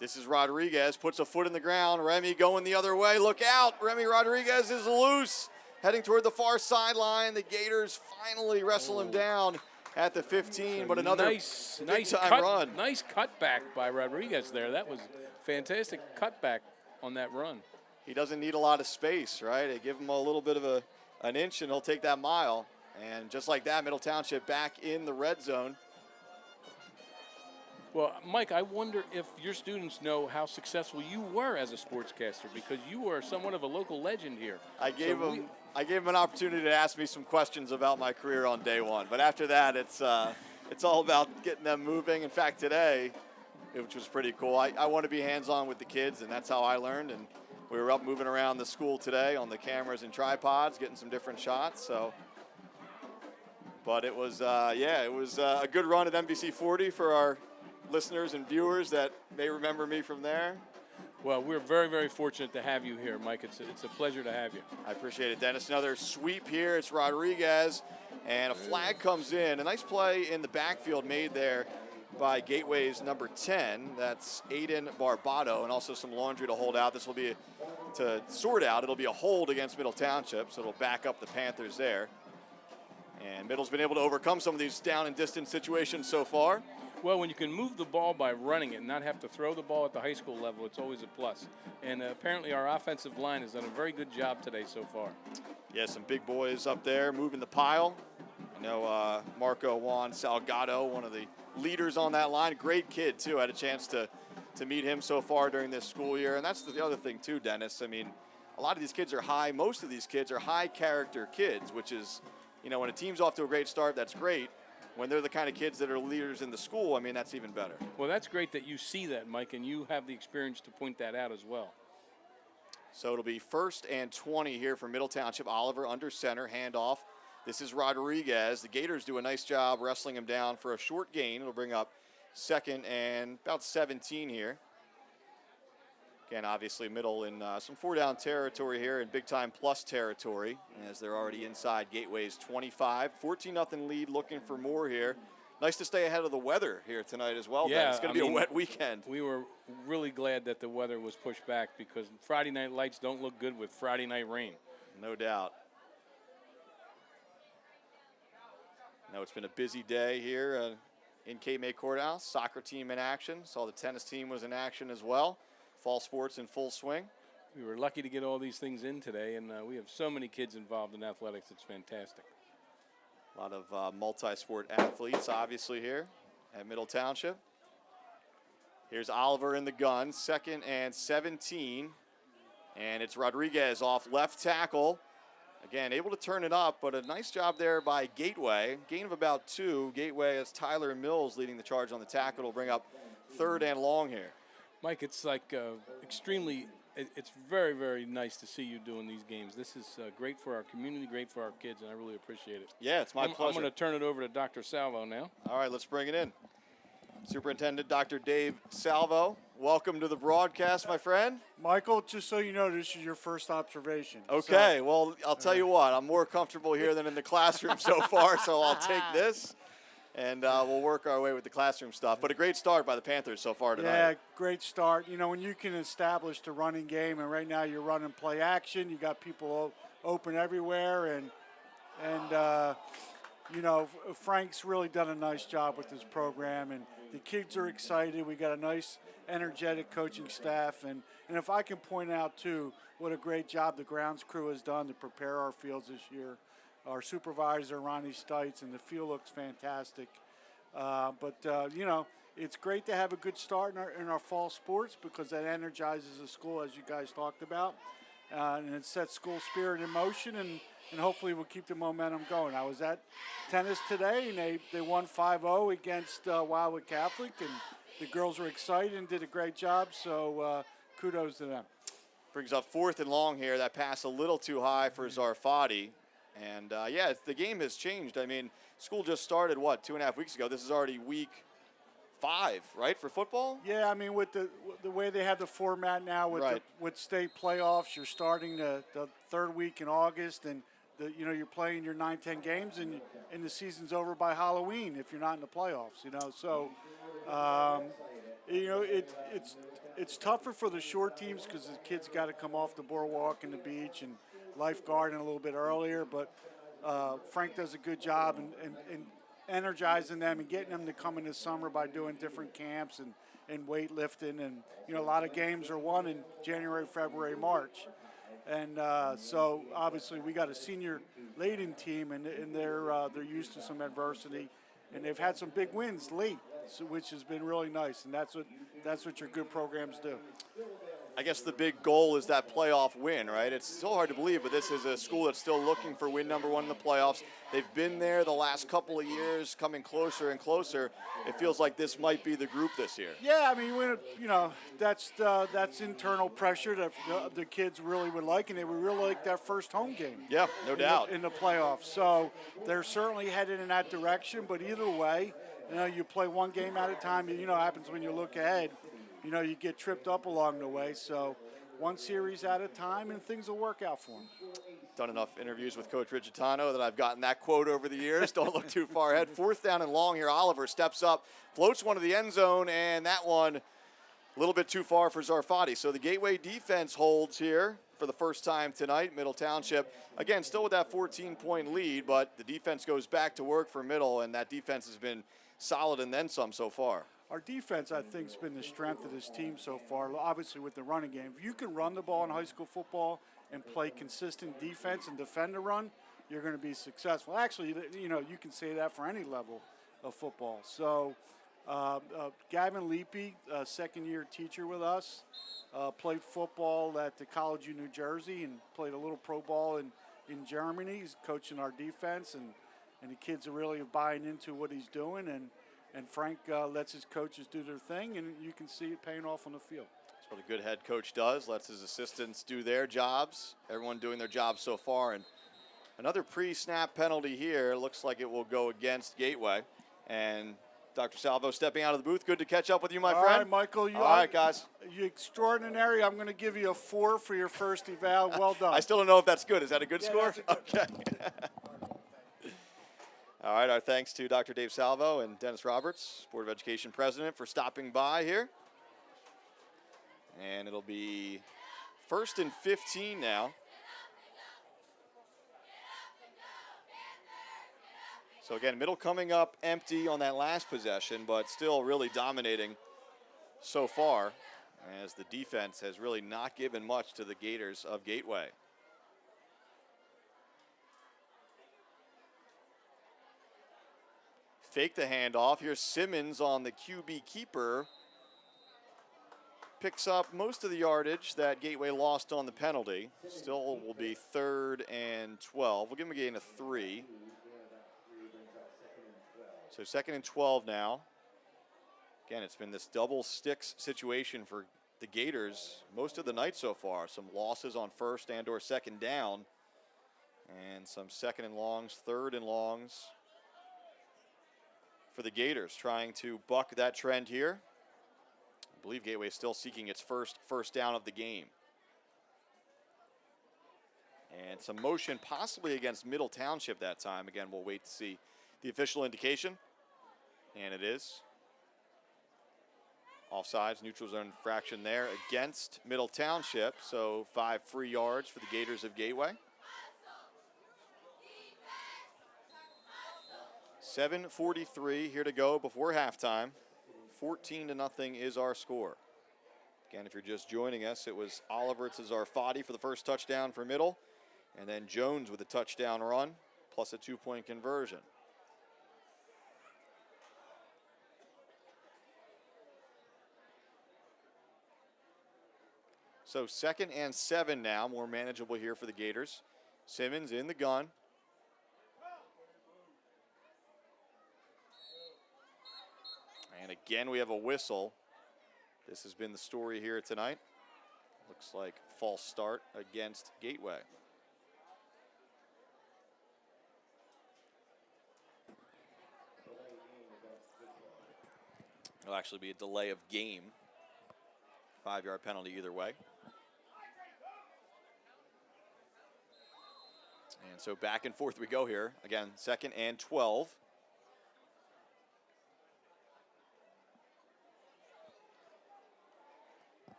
This is Rodriguez, puts a foot in the ground. Remy going the other way, look out. Remy Rodriguez is loose, heading toward the far sideline. The Gators finally wrestle him down at the 15, but another nice time run. Nice cutback by Rodriguez there. That was fantastic cutback on that run. He doesn't need a lot of space, right? They give him a little bit of an inch and he'll take that mile. And just like that, Middle Township back in the red zone. Well, Mike, I wonder if your students know how successful you were as a sportscaster, because you were somewhat of a local legend here. I gave him an opportunity to ask me some questions about my career on day one, but after that, it's all about getting them moving. In fact, today, which was pretty cool, I want to be hands-on with the kids, and that's how I learned. And we were up moving around the school today on the cameras and tripods, getting some different shots. So, but it was a good run at NBC 40 for our listeners and viewers that may remember me from there. Well, we're very, very fortunate to have you here, Mike. It's a pleasure to have you. I appreciate it, Dennis. Another sweep here. It's Rodriguez, and a flag comes in. A nice play in the backfield made there by Gateway's number 10. That's Aiden Barbado, and also some laundry to hold out. This will be to sort out. It'll be a hold against Middle Township, so it'll back up the Panthers there. And Middle's been able to overcome some of these down and distance situations so far. Well, when you can move the ball by running it and not have to throw the ball at the high school level, it's always a plus. And apparently our offensive line has done a very good job today so far. Yeah, some big boys up there moving the pile. You know, Marco Juan Salgado, one of the leaders on that line. Great kid, too. I had a chance to meet him so far during this school year. And that's the other thing, too, Dennis. I mean, a lot of these kids are most of these kids are high-character kids, which is, you know, when a team's off to a great start, that's great. When they're the kind of kids that are leaders in the school, I mean, that's even better. Well, that's great that you see that, Mike, and you have the experience to point that out as well. So it'll be 1st and 20 here for Middle Township. Oliver under center, handoff. This is Rodriguez. The Gators do a nice job wrestling him down for a short gain. It'll bring up 2nd and about 17 here. Again, obviously Middle in some 4-down territory here and big-time plus territory as they're already inside Gateway's 25. 14-0 lead, looking for more here. Nice to stay ahead of the weather here tonight as well. Yeah, It's going to be a wet weekend. We were really glad that the weather was pushed back because Friday night lights don't look good with Friday night rain. No doubt. No, it's been a busy day here in Cape May Courthouse. Soccer team in action. Saw the tennis team was in action as well. Fall sports in full swing. We were lucky to get all these things in today, and we have so many kids involved in athletics. It's fantastic. A lot of multi-sport athletes, obviously, here at Middle Township. Here's Oliver in the gun, 2nd and 17. And it's Rodriguez off left tackle. Again, able to turn it up, but a nice job there by Gateway. Gain of about 2. Gateway as Tyler Mills leading the charge on the tackle will bring up 3rd and long here. Mike, it's like it's very, very nice to see you doing these games. This is great for our community, great for our kids, and I really appreciate it. Yeah, it's my pleasure. I'm going to turn it over to Dr. Salvo now. All right, let's bring it in. Superintendent Dr. Dave Salvo, welcome to the broadcast, my friend. Michael, just so you know, this is your first observation. Okay, well, I'll tell you what, I'm more comfortable here than in the classroom so far, so I'll take this. And we'll work our way with the classroom stuff. But a great start by the Panthers so far tonight. Yeah, great start. You know, when you can establish the running game, and right now you're running play action, you got people open everywhere, and you know, Frank's really done a nice job with this program, and the kids are excited. We got a nice, energetic coaching staff. And if I can point out, too, what a great job the grounds crew has done to prepare our fields this year. Our supervisor, Ronnie Stites, and the field looks fantastic. It's great to have a good start in our fall sports because that energizes the school, as you guys talked about. And it sets school spirit in motion, and hopefully we'll keep the momentum going. I was at tennis today, and they won 5-0 against Wildwood Catholic, and the girls were excited and did a great job, so kudos to them. Brings up 4th and long here. That pass a little too high for Zarfati. And, the game has changed. I mean, school just started, 2.5 weeks ago. This is already week 5, right, for football? Yeah, I mean, with the way they have the format now with state playoffs, you're starting the 3rd week in August, and you're playing your 9-10 games, and the season's over by Halloween if you're not in the playoffs. So it's tougher for the short teams because the kids got to come off the boardwalk and the beach and lifeguarding a little bit earlier. But Frank does a good job in energizing them and getting them to come in the summer by doing different camps and weightlifting. And, a lot of games are won in January, February, March. And so obviously we got a senior laden team, and they're used to some adversity, and they've had some big wins late, which has been really nice. And that's what your good programs do. I guess the big goal is that playoff win, right? It's so hard to believe, but this is a school that's still looking for win number 1 in the playoffs. They've been there the last couple of years, coming closer and closer. It feels like this might be the group this year. Yeah, I mean, that's internal pressure that the kids really would like, and they would really like that first home game. Yeah, no doubt. In the playoffs. So they're certainly headed in that direction, but either way, you play one game at a time. What happens when you look ahead. You get tripped up along the way. So one series at a time, and things will work out for them. Done enough interviews with Coach Rigitano that I've gotten that quote over the years. Don't look too far ahead. 4th down and long here. Oliver steps up, floats one to the end zone, and that one a little bit too far for Zarfati. So the Gateway defense holds here for the first time tonight. Middle Township, again, still with that 14-point lead, but the defense goes back to work for Middle, and that defense has been solid and then some so far. Our defense, I think, has been the strength of this team so far, obviously with the running game. If you can run the ball in high school football and play consistent defense and defend the run, you're going to be successful. Actually, you can say that for any level of football. So Gavin Leapy, a second-year teacher with us, played football at the College of New Jersey and played a little pro ball in Germany. He's coaching our defense, and the kids are really buying into what he's doing. And Frank lets his coaches do their thing, and you can see it paying off on the field. That's what a good head coach does, lets his assistants do their jobs. Everyone doing their jobs so far. And another pre-snap penalty here. Looks like it will go against Gateway. And Dr. Salvo stepping out of the booth. Good to catch up with you, my friend. All right, Michael. All right, guys. You're extraordinary. I'm going to give you a 4 for your first eval. Well done. I still don't know if that's good. Is that a good score? That's a good Okay. All right, our thanks to Dr. Dave Salvo and Dennis Roberts, Board of Education President, for stopping by here. And it'll be 1st and 15 now. So again, Middle coming up empty on that last possession, but still really dominating so far, as the defense has really not given much to the Gators of Gateway. Fake the handoff. Here's Simmons on the QB keeper. Picks up most of the yardage that Gateway lost on the penalty. Still will be 3rd and 12. We'll give him a gain of 3. So 2nd and 12 now. Again, it's been this double sticks situation for the Gators most of the night so far. Some losses on 1st and or 2nd down. And some 2nd and longs, 3rd and longs for the Gators, trying to buck that trend here. I believe Gateway is still seeking its first down of the game. And some motion possibly against Middle Township that time. Again, we'll wait to see the official indication. And it is. Offsides, neutral zone infraction there against Middle Township. So 5 free yards for the Gators of Gateway. 7:43 here to go before halftime. 14-0 is our score. Again, if you're just joining us, it was Oliver Zarfati for the first touchdown for Middle, and then Jones with a touchdown run, plus a 2-point conversion. So 2nd and 7 now, more manageable here for the Gators. Simmons in the gun. And again, we have a whistle. This has been the story here tonight. Looks like false start against Gateway. It'll actually be a delay of game. 5-yard penalty either way. And so back and forth we go here. Again, 2nd and 12.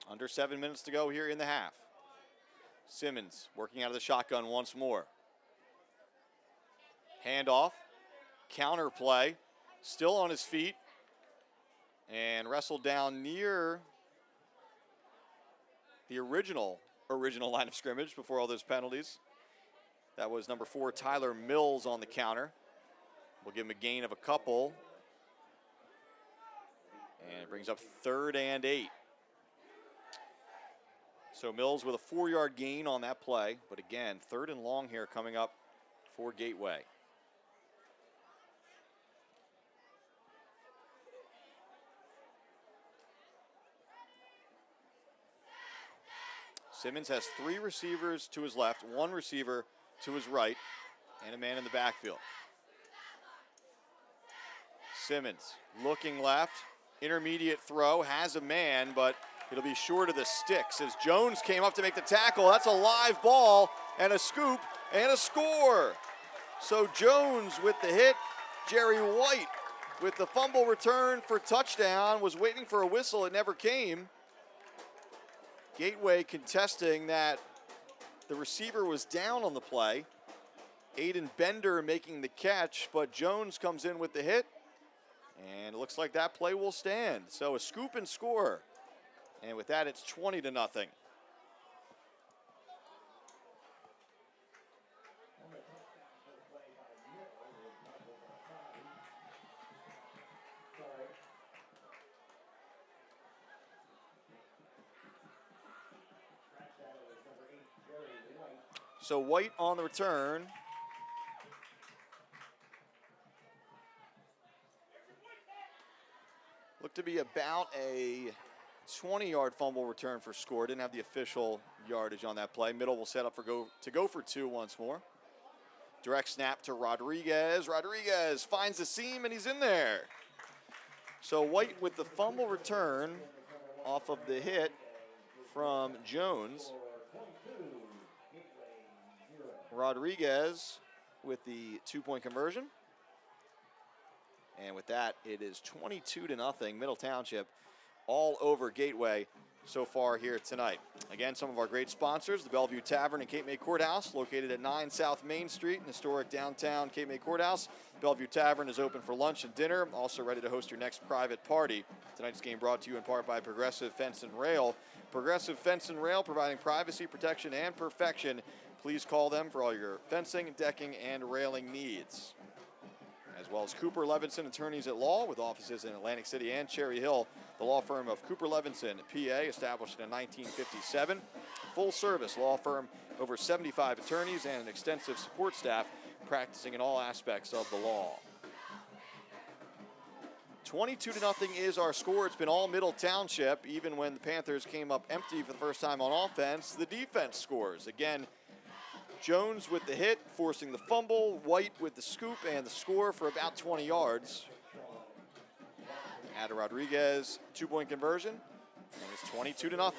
Under 7 minutes to go here in the half. Simmons working out of the shotgun once more. Handoff, counter play, still on his feet, and wrestled down near the original line of scrimmage before all those penalties. That was number 4, Tyler Mills on the counter. We'll give him a gain of a couple. And it brings up 3rd and 8. So Mills with a 4-yard gain on that play. But again, 3rd and long here coming up for Gateway. Simmons has 3 receivers to his left, 1 receiver to his right, and a man in the backfield. Simmons looking left, intermediate throw, has a man, but it'll be short of the sticks as Jones came up to make the tackle. That's a live ball and a scoop and a score. So Jones with the hit, Jerry White with the fumble return for touchdown, was waiting for a whistle, it never came. Gateway contesting that the receiver was down on the play. Aiden Bender making the catch, but Jones comes in with the hit, and it looks like that play will stand. So a scoop and score. And with that, it's 20-0. So White on the return. Looked to be about a 20-yard fumble return for score. Didn't have the official yardage on that play. Middle will set up for go for 2 once more. Direct snap to Rodriguez. Rodriguez finds the seam and he's in there. So White with the fumble return off of the hit from Jones. Rodriguez with the 2-point conversion. And with that, it is 22-0. Middle Township all over Gateway so far here tonight. Again, some of our great sponsors, the Bellevue Tavern and Cape May Courthouse, located at 9 South Main Street in historic downtown Cape May Courthouse. Bellevue Tavern is open for lunch and dinner, also ready to host your next private party. Tonight's game brought to you in part by Progressive Fence and Rail. Progressive Fence and Rail, providing privacy, protection, and perfection. Please call them for all your fencing, decking, and railing needs. As well as Cooper Levenson Attorneys at Law, with offices in Atlantic City and Cherry Hill. The law firm of Cooper Levenson, PA, established in 1957. Full-service law firm, over 75 attorneys and an extensive support staff practicing in all aspects of the law. 22-0 is our score. It's been all Middle Township. Even when the Panthers came up empty for the first time on offense, the defense scores. Again, Jones with the hit, forcing the fumble. White with the scoop and the score for about 20 yards. Ada Rodriguez, 2-point conversion, and it's 22-0.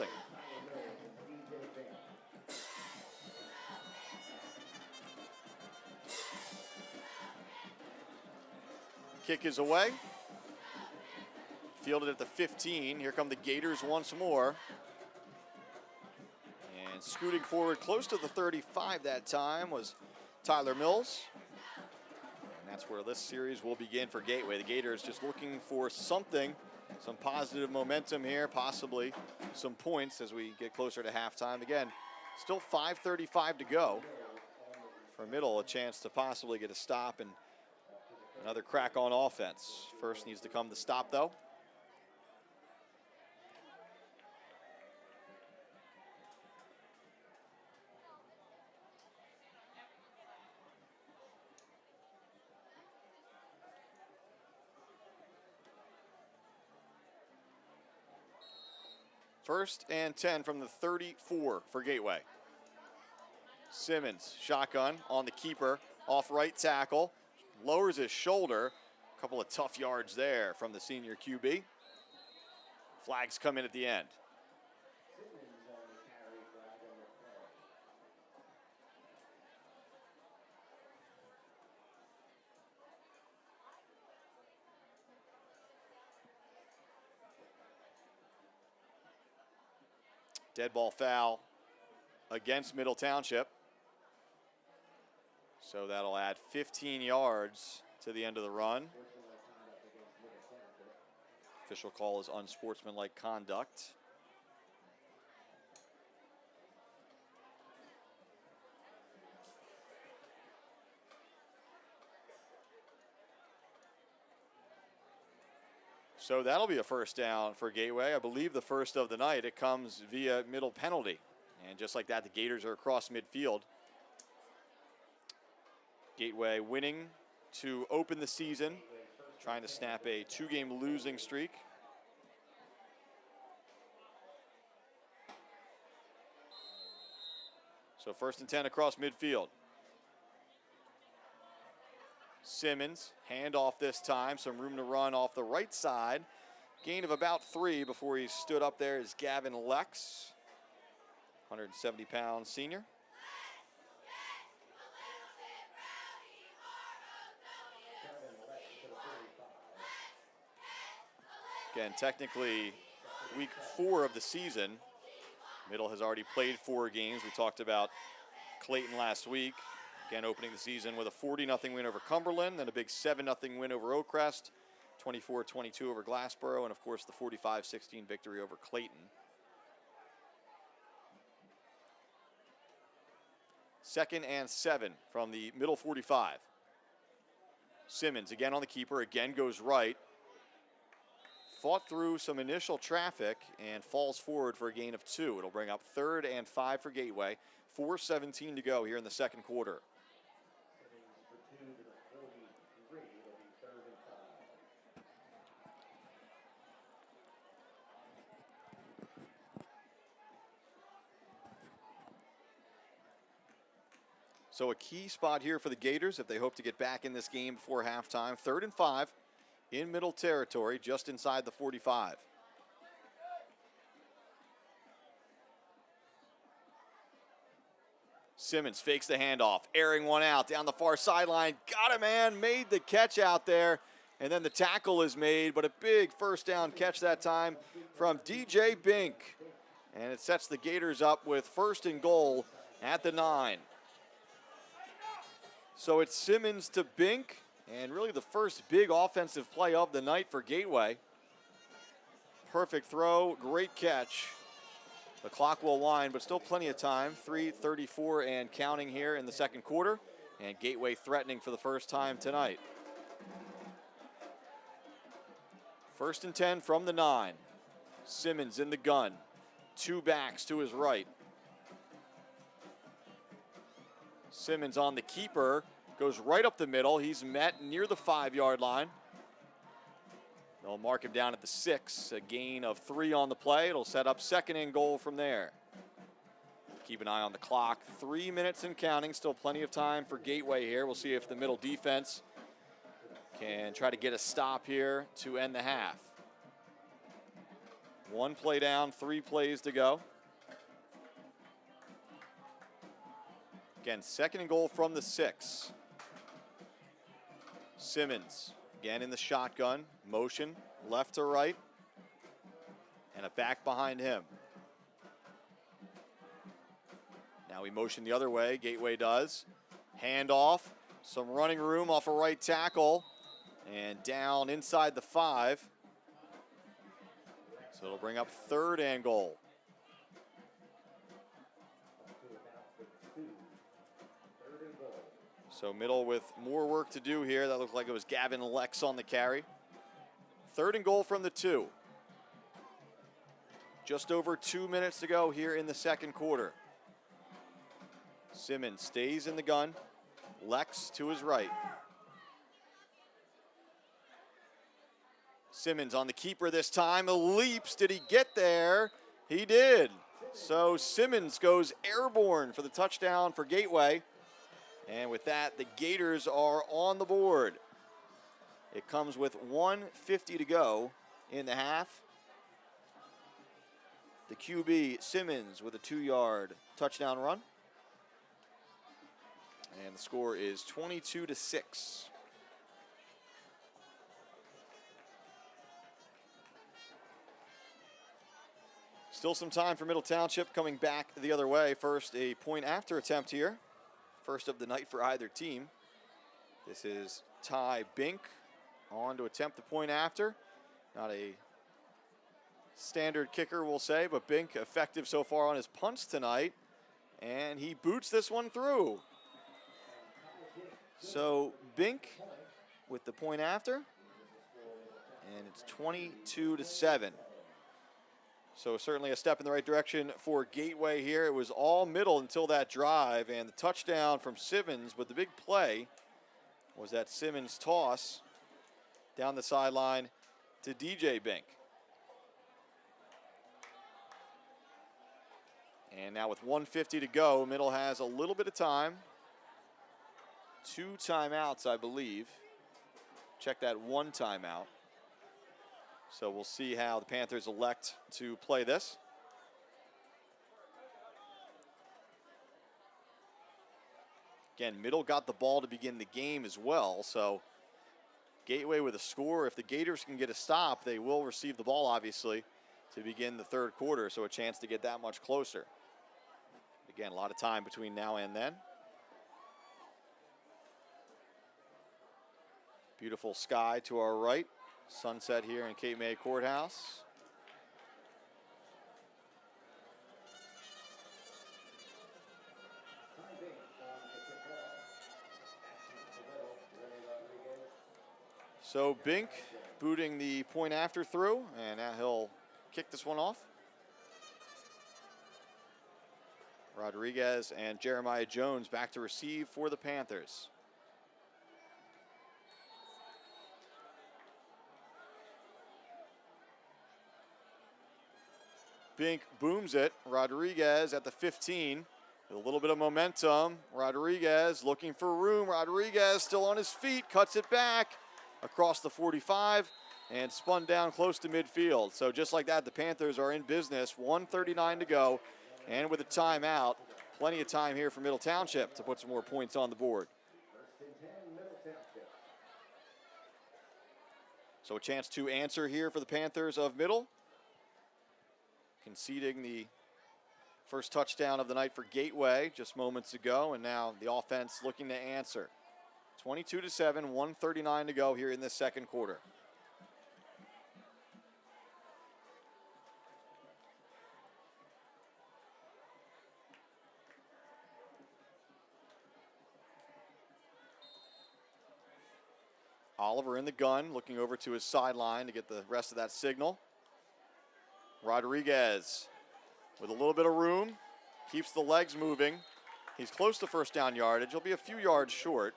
Kick is away. Fielded at the 15. Here come the Gators once more. And scooting forward close to the 35 that time was Tyler Mills. And that's where this series will begin for Gateway. The Gators just looking for something, some positive momentum here, possibly some points as we get closer to halftime. Again, still 5:35 to go. For Middle, a chance to possibly get a stop and another crack on offense. First needs to come the stop, though. First and 10 from the 34 for Gateway. Simmons, shotgun on the keeper, off right tackle, lowers his shoulder. A couple of tough yards there from the senior QB. Flags come in at the end. Dead ball foul against Middle Township. So that'll add 15 yards to the end of the run. Official call is unsportsmanlike conduct. So that'll be a first down for Gateway. I believe the first of the night. It comes via Middle penalty. And just like that, the Gators are across midfield. Gateway winning to open the season, trying to snap a 2-game losing streak. So first and 10 across midfield. Simmons, handoff this time, some room to run off the right side. Gain of about 3 before he stood up there is Gavin Lex, 170-pound senior. Again, technically week 4 of the season. Middle has already played 4 games. We talked about Clayton last week. Again, opening the season with a 40-0 win over Cumberland, then a big 7-0 win over Oakcrest, 24-22 over Glassboro, and of course the 45-16 victory over Clayton. Second and 7 from the Middle 45. Simmons again on the keeper, again goes right. Fought through some initial traffic and falls forward for a gain of 2. It'll bring up 3rd and 5 for Gateway. 4:17 to go here in the second quarter. So a key spot here for the Gators if they hope to get back in this game before halftime. 3rd and 5 in Middle territory, just inside the 45. Simmons fakes the handoff, airing one out down the far sideline. Got it, man, made the catch out there. And then the tackle is made, but a big first down catch that time from DJ Bink. And it sets the Gators up with 1st and goal at the 9. So it's Simmons to Bink, and really the first big offensive play of the night for Gateway. Perfect throw, great catch. The clock will wind, but still plenty of time. 3:34 and counting here in the second quarter, and Gateway threatening for the first time tonight. 1st and 10 from the 9. Simmons in the gun. 2 backs to his right. Simmons on the keeper, goes right up the middle. He's met near the 5-yard line. They'll mark him down at the 6, a gain of 3 on the play. It'll set up 2nd and goal from there. Keep an eye on the clock. 3 minutes and counting, still plenty of time for Gateway here. We'll see if the Middle defense can try to get a stop here to end the half. 1 play down, 3 plays to go. Again, 2nd and goal from the 6. Simmons, again in the shotgun, motion, left to right, and a back behind him. Now we motion the other way, Gateway does. Handoff, some running room off a right tackle, and down inside the 5. So it'll bring up 3rd and goal. So Middle with more work to do here. That looked like it was Gavin Lex on the carry. 3rd and goal from the 2. Just over 2 minutes to go here in the second quarter. Simmons stays in the gun. Lex to his right. Simmons on the keeper this time. Leaps. Did he get there? He did. So Simmons goes airborne for the touchdown for Gateway. And with that, the Gators are on the board. It comes with 1:50 to go in the half. The QB, Simmons, with a 2-yard touchdown run. And the score is 22-6. Still some time for Middle Township coming back the other way. First, a point after attempt here. First of the night for either team. This is Ty Bink on to attempt the point after. Not a standard kicker, we'll say, but Bink effective so far on his punts tonight. And he boots this one through. So Bink with the point after. And it's 22-7. So certainly a step in the right direction for Gateway here. It was all Middle until that drive, and the touchdown from Simmons, but the big play was that Simmons toss down the sideline to DJ Bink. And now with 1:50 to go, Middle has a little bit of time. 2 timeouts, I believe. Check that 1 timeout. So we'll see how the Panthers elect to play this. Again, Middle got the ball to begin the game as well. So Gateway with a score. If the Gators can get a stop, they will receive the ball, obviously, to begin the third quarter. So a chance to get that much closer. Again, a lot of time between now and then. Beautiful sky to our right. Sunset here in Cape May Courthouse. So Bink booting the point after through, and now he'll kick this one off. Rodriguez and Jeremiah Jones back to receive for the Panthers. Bink booms it. Rodriguez at the 15 with a little bit of momentum. Rodriguez looking for room. Rodriguez still on his feet, cuts it back across the 45 and spun down close to midfield. So just like that, the Panthers are in business. 1:39 to go, and with a timeout, plenty of time here for Middle Township to put some more points on the board. So a chance to answer here for the Panthers of Middle. Conceding the first touchdown of the night for Gateway just moments ago, and now the offense looking to answer. 22-7, 1:39 to go here in this second quarter. Oliver in the gun, looking over to his sideline to get the rest of that signal. Rodriguez with a little bit of room, keeps the legs moving. He's close to first down yardage. He'll be a few yards short.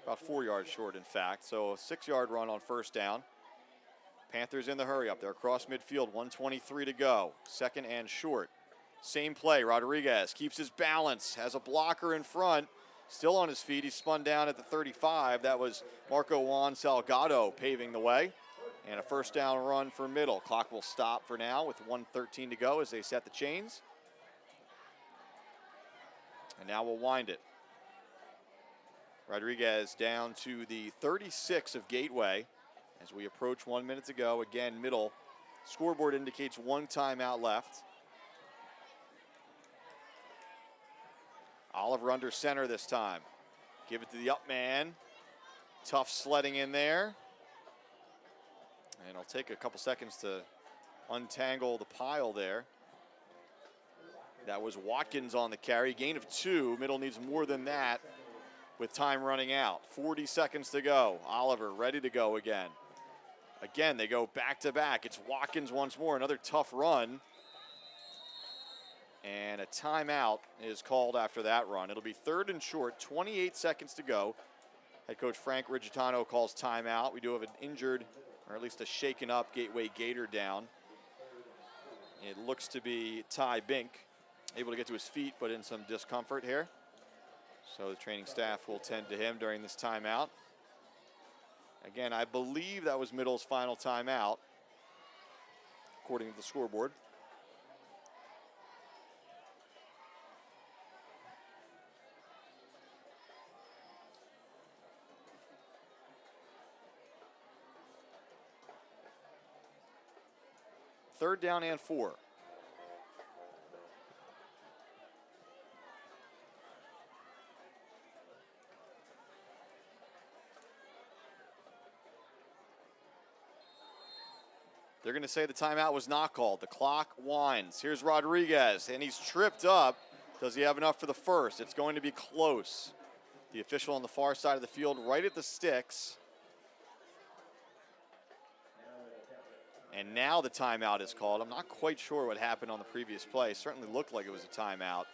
About 4 yards short, in fact. So a 6-yard run on first down. Panthers in the hurry up. They're across midfield, 1:23 to go. Second and short. Same play, Rodriguez keeps his balance, has a blocker in front. Still on his feet, he spun down at the 35. That was Marco Juan Salgado paving the way. And a first down run for Middle. Clock will stop for now with 1:13 to go as they set the chains. And now we'll wind it. Rodriguez down to the 36 of Gateway as we approach 1 minute to go. Again, Middle. Scoreboard indicates 1 timeout left. Oliver under center this time. Give it to the up man. Tough sledding in there. And it'll take a couple seconds to untangle the pile there. That was Watkins on the carry. Gain of 2. Middle needs more than that with time running out. 40 seconds to go. Oliver ready to go again. Again, they go back to back. It's Watkins once more. Another tough run. And a timeout is called after that run. It'll be 3rd and short, 28 seconds to go. Head coach Frank Rigitano calls timeout. We do have an injured, or at least a shaken up Gateway Gator down. It looks to be Ty Bink, able to get to his feet, but in some discomfort here. So the training staff will tend to him during this timeout. Again, I believe that was Middle's final timeout, according to the scoreboard. Third down and 4. They're going to say the timeout was not called. The clock winds. Here's Rodriguez, and he's tripped up. Does he have enough for the first? It's going to be close. The official on the far side of the field, right at the sticks. And now the timeout is called. I'm not quite sure what happened on the previous play. It certainly looked like it was a timeout.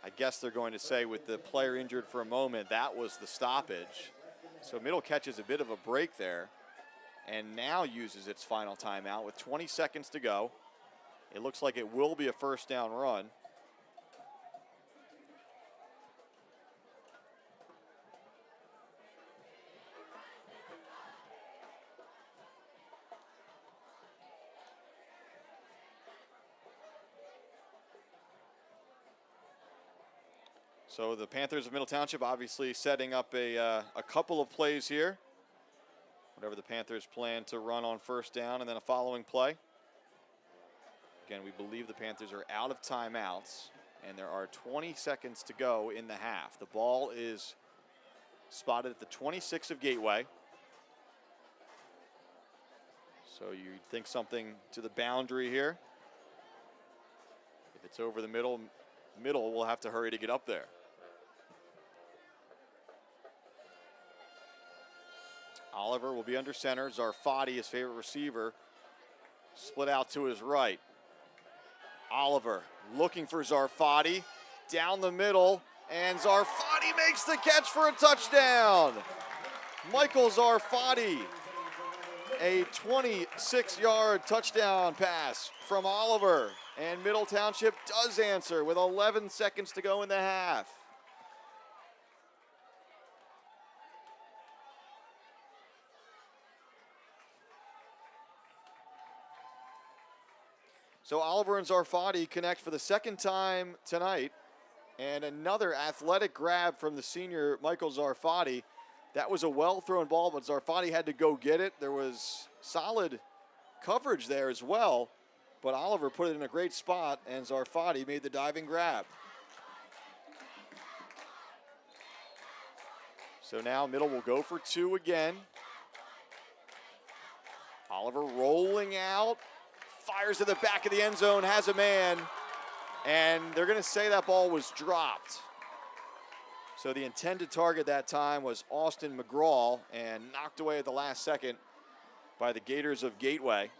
I guess they're going to say with the player injured for a moment, that was the stoppage. So Middle catches a bit of a break there and now uses its final timeout with 20 seconds to go. It looks like it will be a first down run. So the Panthers of Middle Township obviously setting up a couple of plays here. Whatever the Panthers plan to run on first down, and then a following play. Again, we believe the Panthers are out of timeouts, and there are 20 seconds to go in the half. The ball is spotted at the 26 of Gateway. So you think something to the boundary here. If it's over the middle will have to hurry to get up there. Oliver will be under center. Zarfati, his favorite receiver, split out to his right. Oliver looking for Zarfati, down the middle, and Zarfati makes the catch for a touchdown. Michael Zarfati, a 26-yard touchdown pass from Oliver, and Middle Township does answer with 11 seconds to go in the half. So Oliver and Zarfati connect for the second time tonight, and another athletic grab from the senior Michael Zarfati. That was a well-thrown ball, but Zarfati had to go get it. There was solid coverage there as well, but Oliver put it in a great spot, and Zarfati made the diving grab. So now Middle will go for 2 again. Oliver rolling out. Fires to the back of the end zone, has a man, and they're going to say that ball was dropped. So the intended target that time was Austin McGraw, and knocked away at the last second by the Gators of Gateway.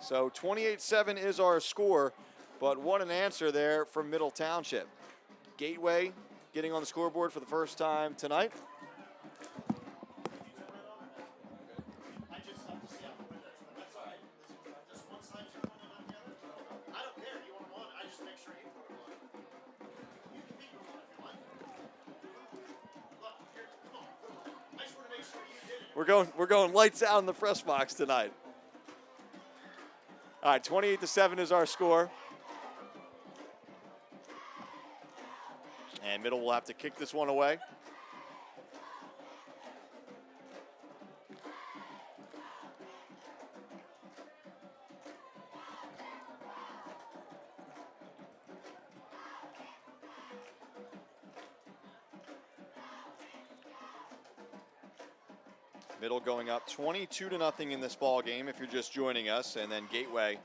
So 28-7 is our score. But what an answer there from Middle Township. Gateway getting on the scoreboard for the first time tonight. We're going lights out in the press box tonight. All right, 28-7 is our score. And Middle will have to kick this one away. Middle going up 22-0 in this ball game if you're just joining us, and then Gateway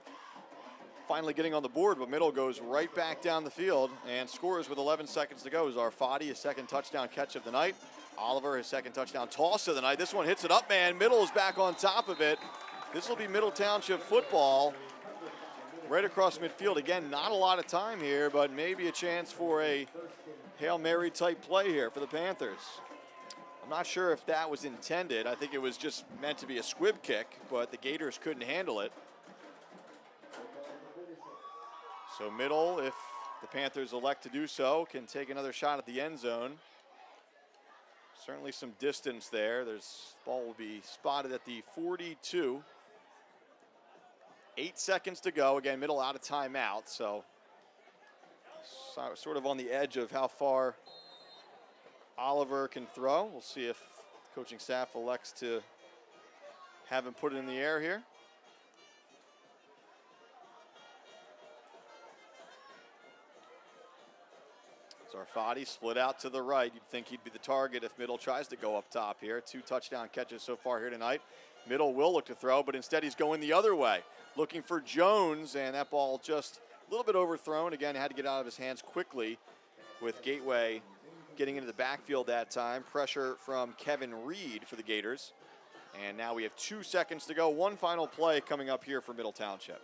finally getting on the board, but Middle goes right back down the field and scores with 11 seconds to go. Zarfati, his second touchdown catch of the night. Oliver, his second touchdown toss of the night. This one hits it up, man. Middle is back on top of it. This will be Middle Township football right across midfield. Again, not a lot of time here, but maybe a chance for a Hail Mary type play here for the Panthers. I'm not sure if that was intended. I think it was just meant to be a squib kick, but the Gators couldn't handle it. So Middle, if the Panthers elect to do so, can take another shot at the end zone. Certainly some distance there. Ball will be spotted at the 42. 8 seconds to go. Again, Middle out of timeout, so sort of on the edge of how far Oliver can throw. We'll see if the coaching staff elects to have him put it in the air here. Zarfati split out to the right. You'd think he'd be the target if Middle tries to go up top here. 2 touchdown catches so far here tonight. Middle will look to throw, but instead he's going the other way, looking for Jones, and that ball just a little bit overthrown. Again, had to get out of his hands quickly with Gateway getting into the backfield that time. Pressure from Kevin Reed for the Gators. And now we have 2 seconds to go. One final play coming up here for Middle Township.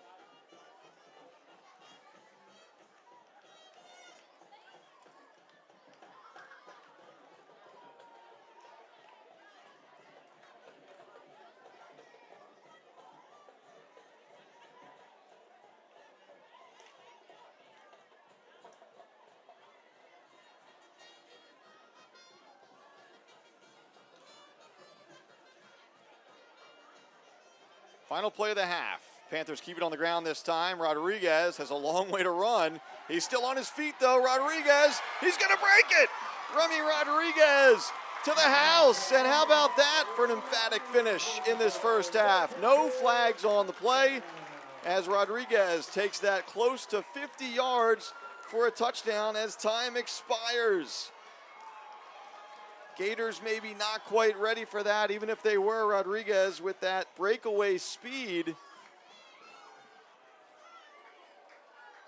Final play of the half. Panthers keep it on the ground this time. Rodriguez has a long way to run. He's still on his feet though. Rodriguez, he's gonna break it. Remy Rodriguez to the house. And how about that for an emphatic finish in this first half? No flags on the play as Rodriguez takes that close to 50 yards for a touchdown as time expires. Gators maybe not quite ready for that, even if they were. Rodriguez with that breakaway speed.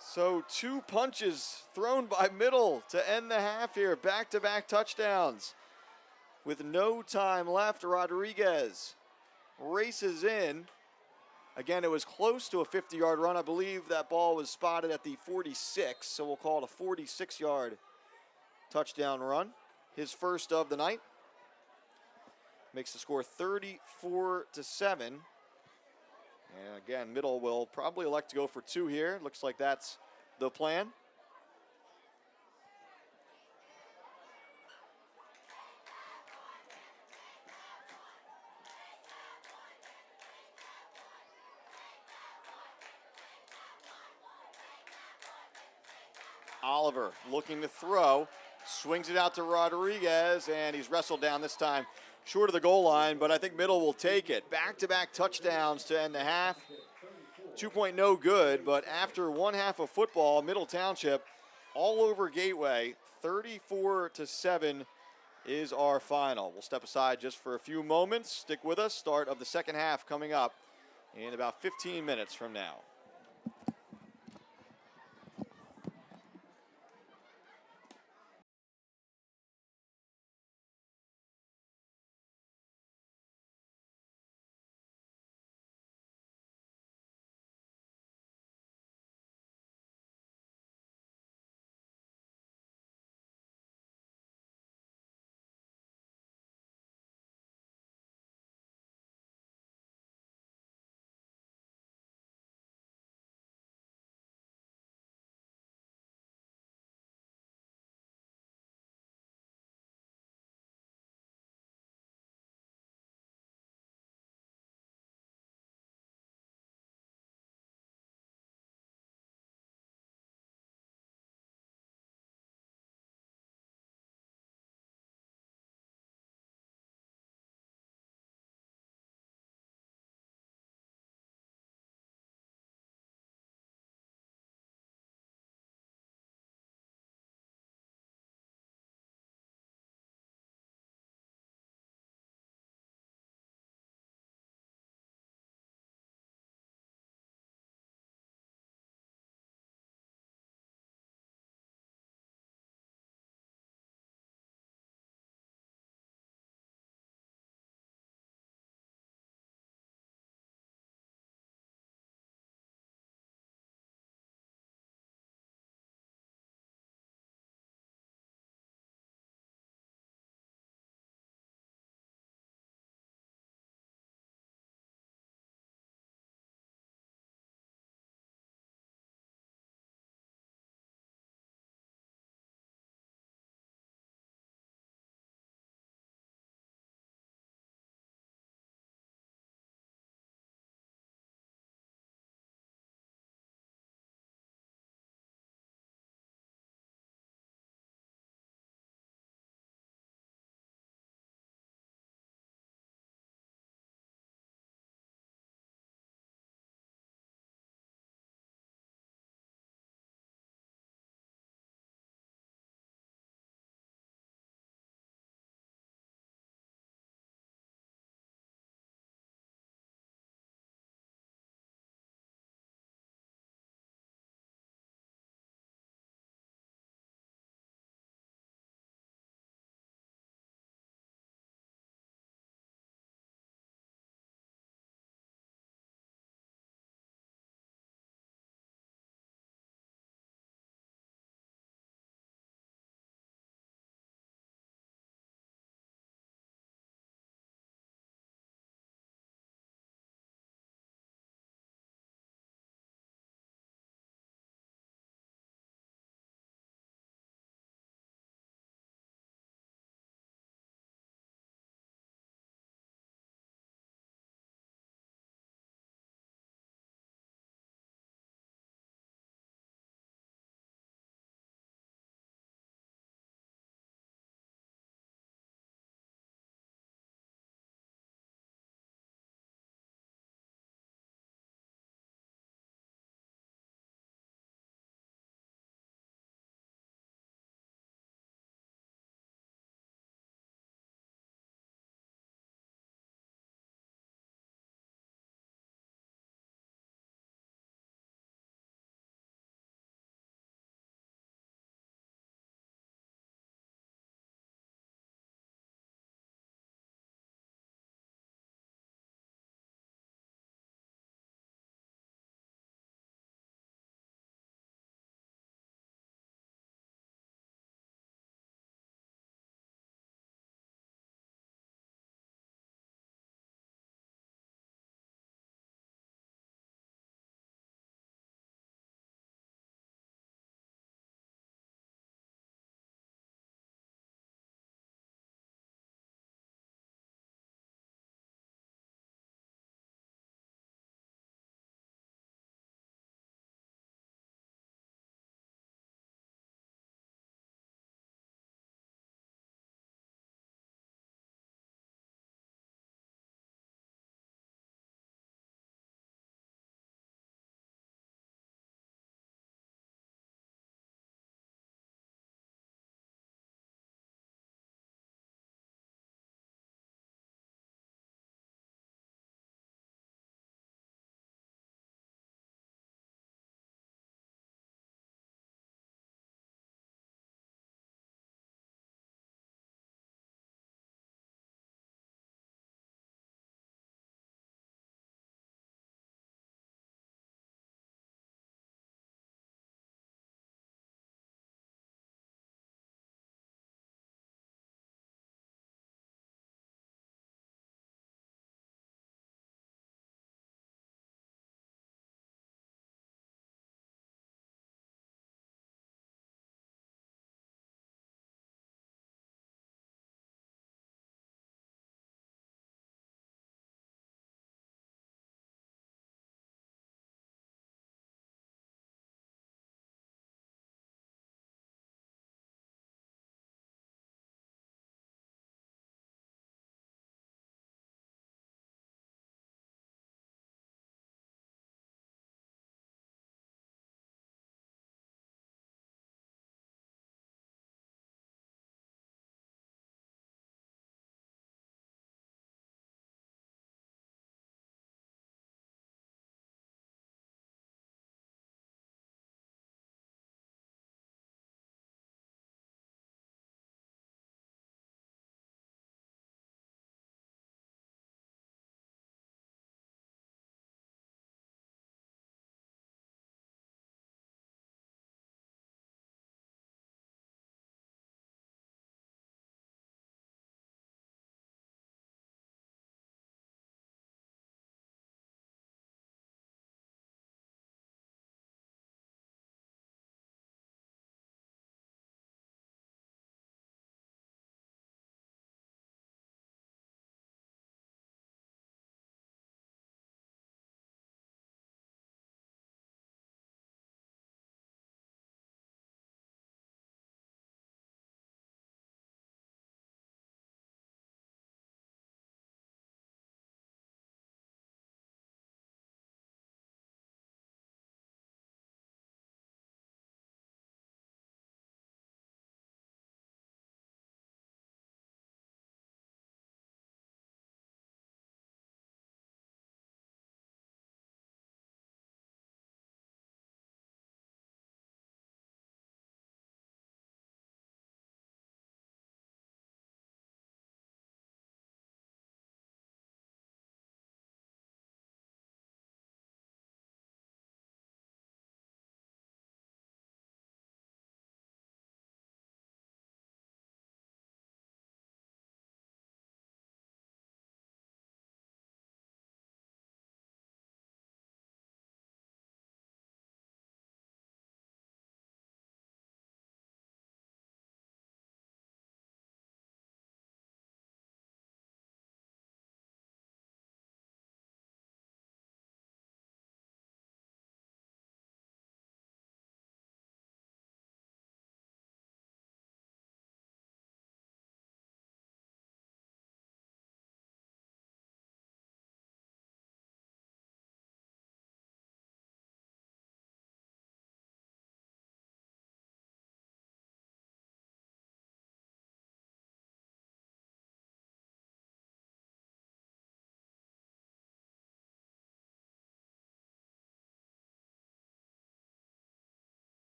So 2 punches thrown by Middle to end the half here. Back-to-back touchdowns. With no time left, Rodriguez races in. Again, it was close to a 50-yard run. I believe that ball was spotted at the 46, so we'll call it a 46-yard touchdown run. His first of the night. Makes the score 34-7. And again, Middle will probably elect to go for 2 here. Looks like that's the plan. Oliver looking to throw. Swings it out to Rodriguez, and he's wrestled down this time short of the goal line, but I think Middle will take it. Back-to-back touchdowns to end the half. 2-point no good, but after one half of football, Middle Township all over Gateway. 34-7 is our final. We'll step aside just for a few moments. Stick with us. Start of the second half coming up in about 15 minutes from now.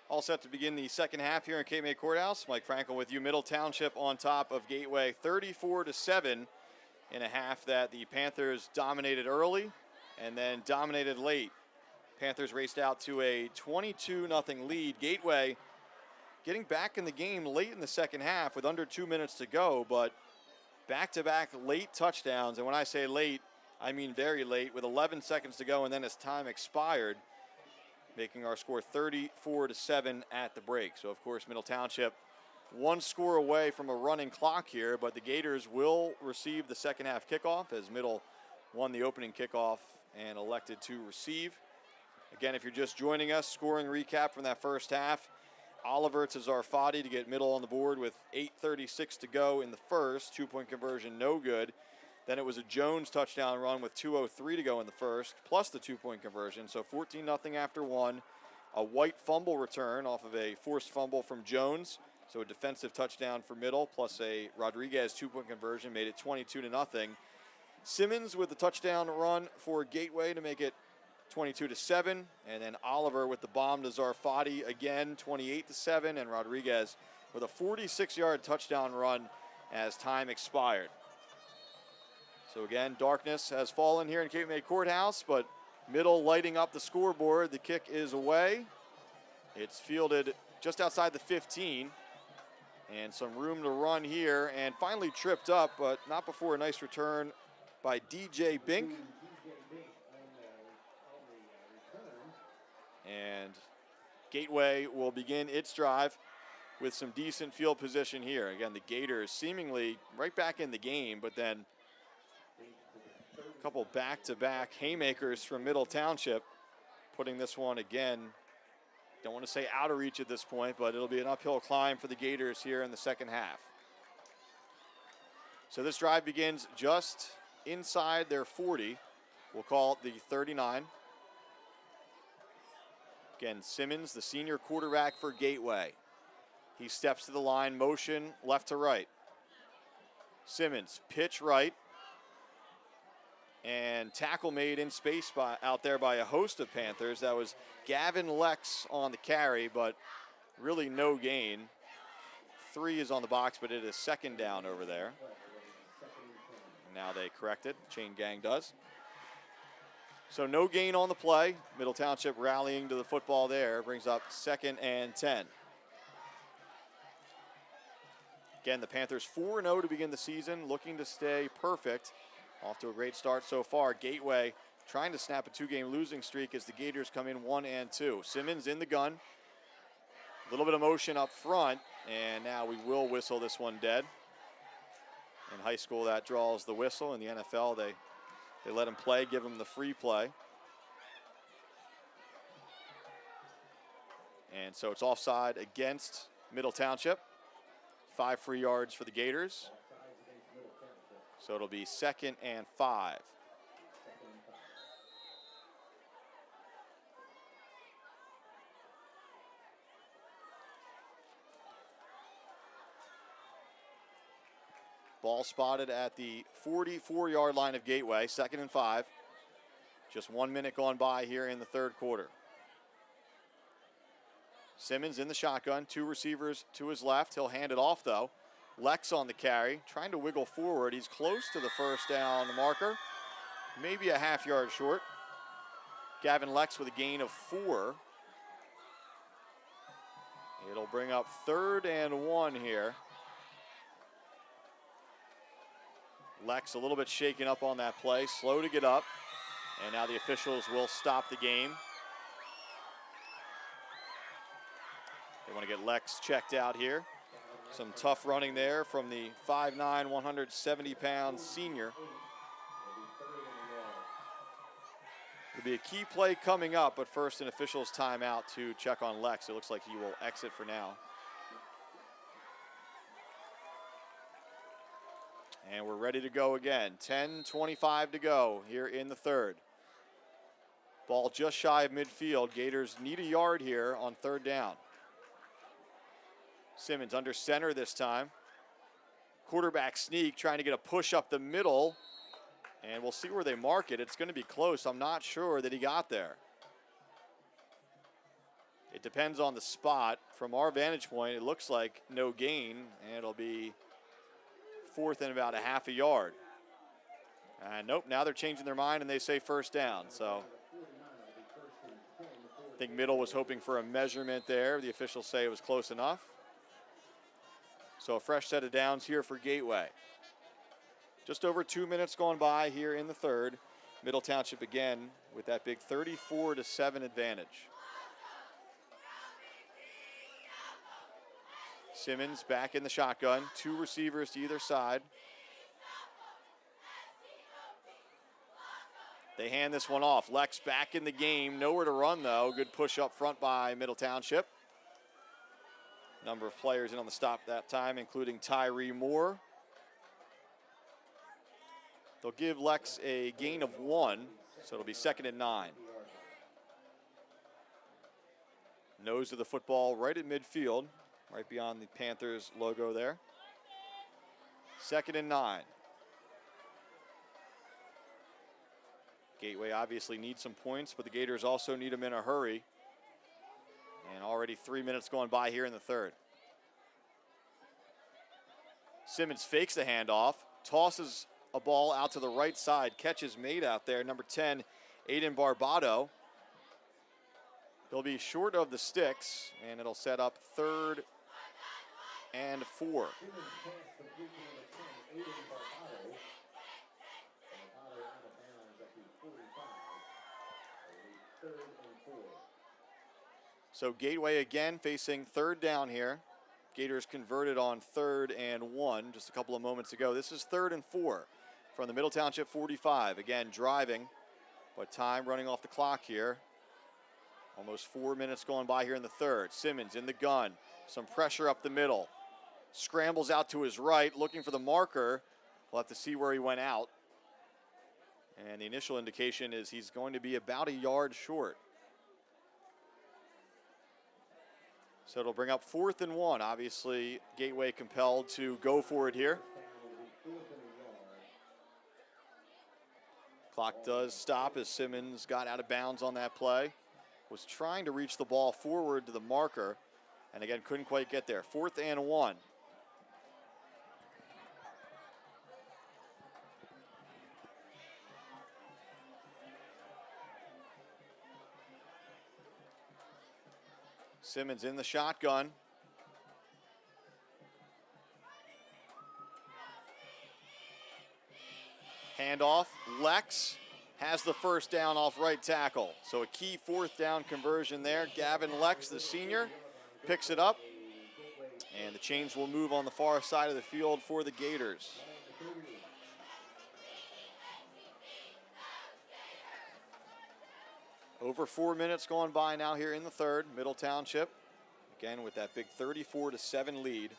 All set to begin the second half here in Cape May Courthouse. Mike Frankel with you. Middle Township on top of Gateway, 34-7 in a half that the Panthers dominated early and then dominated late. Panthers raced out to a 22-0 lead. Gateway getting back in the game late in the second half with under 2 minutes to go, but back-to-back late touchdowns. And when I say late, I mean very late, with 11 seconds to go, and then as time expired, making our score 34-7 at the break. So, of course, Middle Township one score away from a running clock here, but the Gators will receive the second half kickoff as Middle won the opening kickoff and elected to receive. Again, if you're just joining us, scoring recap from that first half. Oliver to Zarfati to get Middle on the board with 8:36 to go in the first. 2-point conversion, no good. Then it was a Jones touchdown run with 2:03 to go in the first, plus the 2-point conversion. So 14-0 after one. A White fumble return off of a forced fumble from Jones. So a defensive touchdown for Middle, plus a Rodriguez 2-point conversion made it 22-0. Simmons with the touchdown run for Gateway to make it 22-7. And then Oliver with the bomb to Zarfati again, 28-7. And Rodriguez with a 46-yard touchdown run as time expired. So again, darkness has fallen here in Cape May Courthouse, but Middle lighting up the scoreboard. The kick is away. It's fielded just outside the 15. And some room to run here, and finally tripped up, but not before a nice return by DJ Bink. And Gateway will begin its drive with some decent field position here. Again, the Gators seemingly right back in the game, but then a couple back-to-back haymakers from Middle Township, putting this one again, don't want to say out of reach at this point, but it'll be an uphill climb for the Gators here in the second half. So this drive begins just inside their 40. We'll call it the 39. Again, Simmons, the senior quarterback for Gateway. He steps to the line, motion left to right. Simmons, pitch right. And tackle made in space out there by a host of Panthers. That was Gavin Lex on the carry, but really no gain. 3 is on the box, but it is second down over there. Now they correct it. Chain gang does. So no gain on the play. Middle Township rallying to the football there. Brings up 2nd and 10. Again, the Panthers 4-0 to begin the season, looking to stay perfect. Off to a great start so far. Gateway trying to snap a 2-game losing streak as the Gators come in 1-2. Simmons in the gun. A little bit of motion up front, and now we will whistle this one dead. In high school, that draws the whistle. In the NFL, they let him play, give him the free play. And so it's offside against Middle Township. 5 free yards for the Gators. So it'll be 2nd and 5. Ball spotted at the 44-yard line of Gateway, 2nd and 5. Just 1 minute gone by here in the third quarter. Simmons in the shotgun, 2 receivers to his left. He'll hand it off, though. Lex on the carry, trying to wiggle forward. He's close to the first down marker, maybe a half-yard short. Gavin Lex with a gain of 4. It'll bring up 3rd and 1 here. Lex a little bit shaken up on that play, slow to get up. And now the officials will stop the game. They want to get Lex checked out here. Some tough running there from the 5'9", 170-pound senior. It'll be a key play coming up, but first an official's timeout to check on Lex. It looks like he will exit for now. And we're ready to go again. 10:25 to go here in the third. Ball just shy of midfield. Gators need a yard here on 3rd down. Simmons under center this time. Quarterback sneak, trying to get a push up the middle. And we'll see where they mark it. It's going to be close. I'm not sure that he got there. It depends on the spot. From our vantage point, it looks like no gain, and it'll be 4th and about a half a yard. Nope, now they're changing their mind and they say first down. So I think Middle was hoping for a measurement there. The officials say it was close enough. So a fresh set of downs here for Gateway. Just over 2 minutes gone by here in the third. Middle Township again with that big 34-7 advantage. Simmons back in the shotgun, 2 receivers to either side. They hand this one off. Lex back in the game, nowhere to run though. Good push up front by Middle Township. Number of players in on the stop that time, including Tyree Moore. They'll give Lex a gain of 1, so it'll be 2nd and 9. Nose of the football right at midfield, right beyond the Panthers logo there. 2nd and 9. Gateway obviously needs some points, but the Gators also need them in a hurry. And already 3 minutes going by here in the third. Simmons fakes the handoff, tosses a ball out to the right side. Catch is made out there. Number 10, Aiden Barbado. He'll be short of the sticks, and it'll set up 3rd and 4. So Gateway again facing 3rd down here. Gators converted on 3rd and 1 just a couple of moments ago. This is 3rd and 4 from the Middle Township 45. Again, driving, but time running off the clock here. Almost 4 minutes going by here in the third. Simmons in the gun, some pressure up the middle. Scrambles out to his right, looking for the marker. We'll have to see where he went out. And the initial indication is he's going to be about a yard short. So it'll bring up 4th and 1. Obviously, Gateway compelled to go for it here. Clock does stop as Simmons got out of bounds on that play. Was trying to reach the ball forward to the marker, and again, couldn't quite get there. 4th and 1. Simmons in the shotgun. Handoff. Lex has the first down off right tackle. So a key 4th down conversion there. Gavin Lex, the senior, picks it up. And the chains will move on the far side of the field for the Gators. Over 4 minutes gone by now here in the third. Middle Township, again with that big 34-7 lead.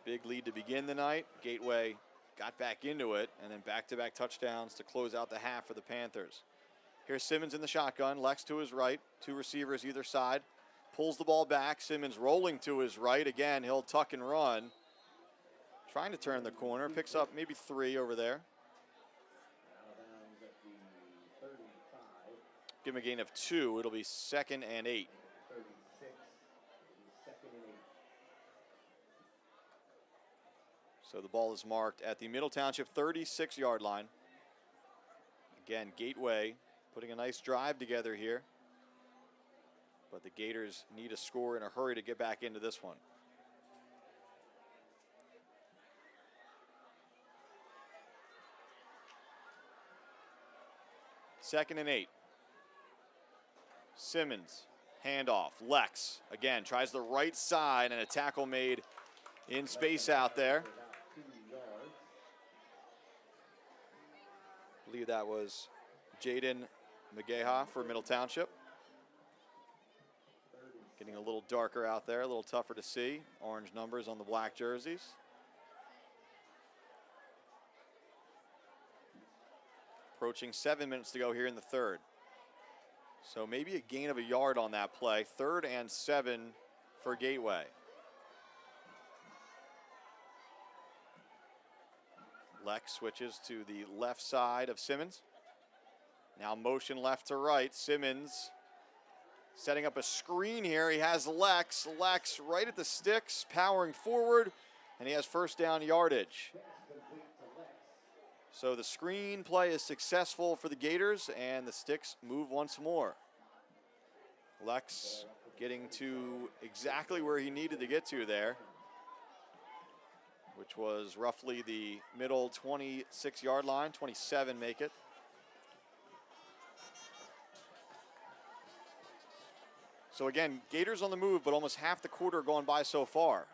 Big lead to begin the night. Gateway got back into it, and then back-to-back touchdowns to close out the half for the Panthers. Here's Simmons in the shotgun. Lex to his right. 2 receivers either side. Pulls the ball back. Simmons rolling to his right. Again, he'll tuck and run. Trying to turn the corner. Picks up maybe 3 over there. Give him a gain of 2. It'll be 2nd and 8. So the ball is marked at the Middle Township 36-yard line. Again, Gateway putting a nice drive together here. But the Gators need a score in a hurry to get back into this one. Second and 8. Simmons, handoff. Lex, again, tries the right side, and a tackle made in space out there. I believe that was Jaden McGaha for Middle Township. Getting a little darker out there, a little tougher to see. Orange numbers on the black jerseys. Approaching 7 minutes to go here in the third. So maybe a gain of a yard on that play. 3rd and 7 for Gateway. Lex switches to the left side of Simmons. Now motion left to right. Simmons Setting up a screen here. He has Lex. Lex right at the sticks, powering forward, and he has first down yardage. So the screen play is successful for the Gators, and the sticks move once more. Lex getting to exactly where he needed to get to there, which was roughly the middle 26-yard line, 27 make it. So again, Gators on the move, but almost half the quarter gone by so far.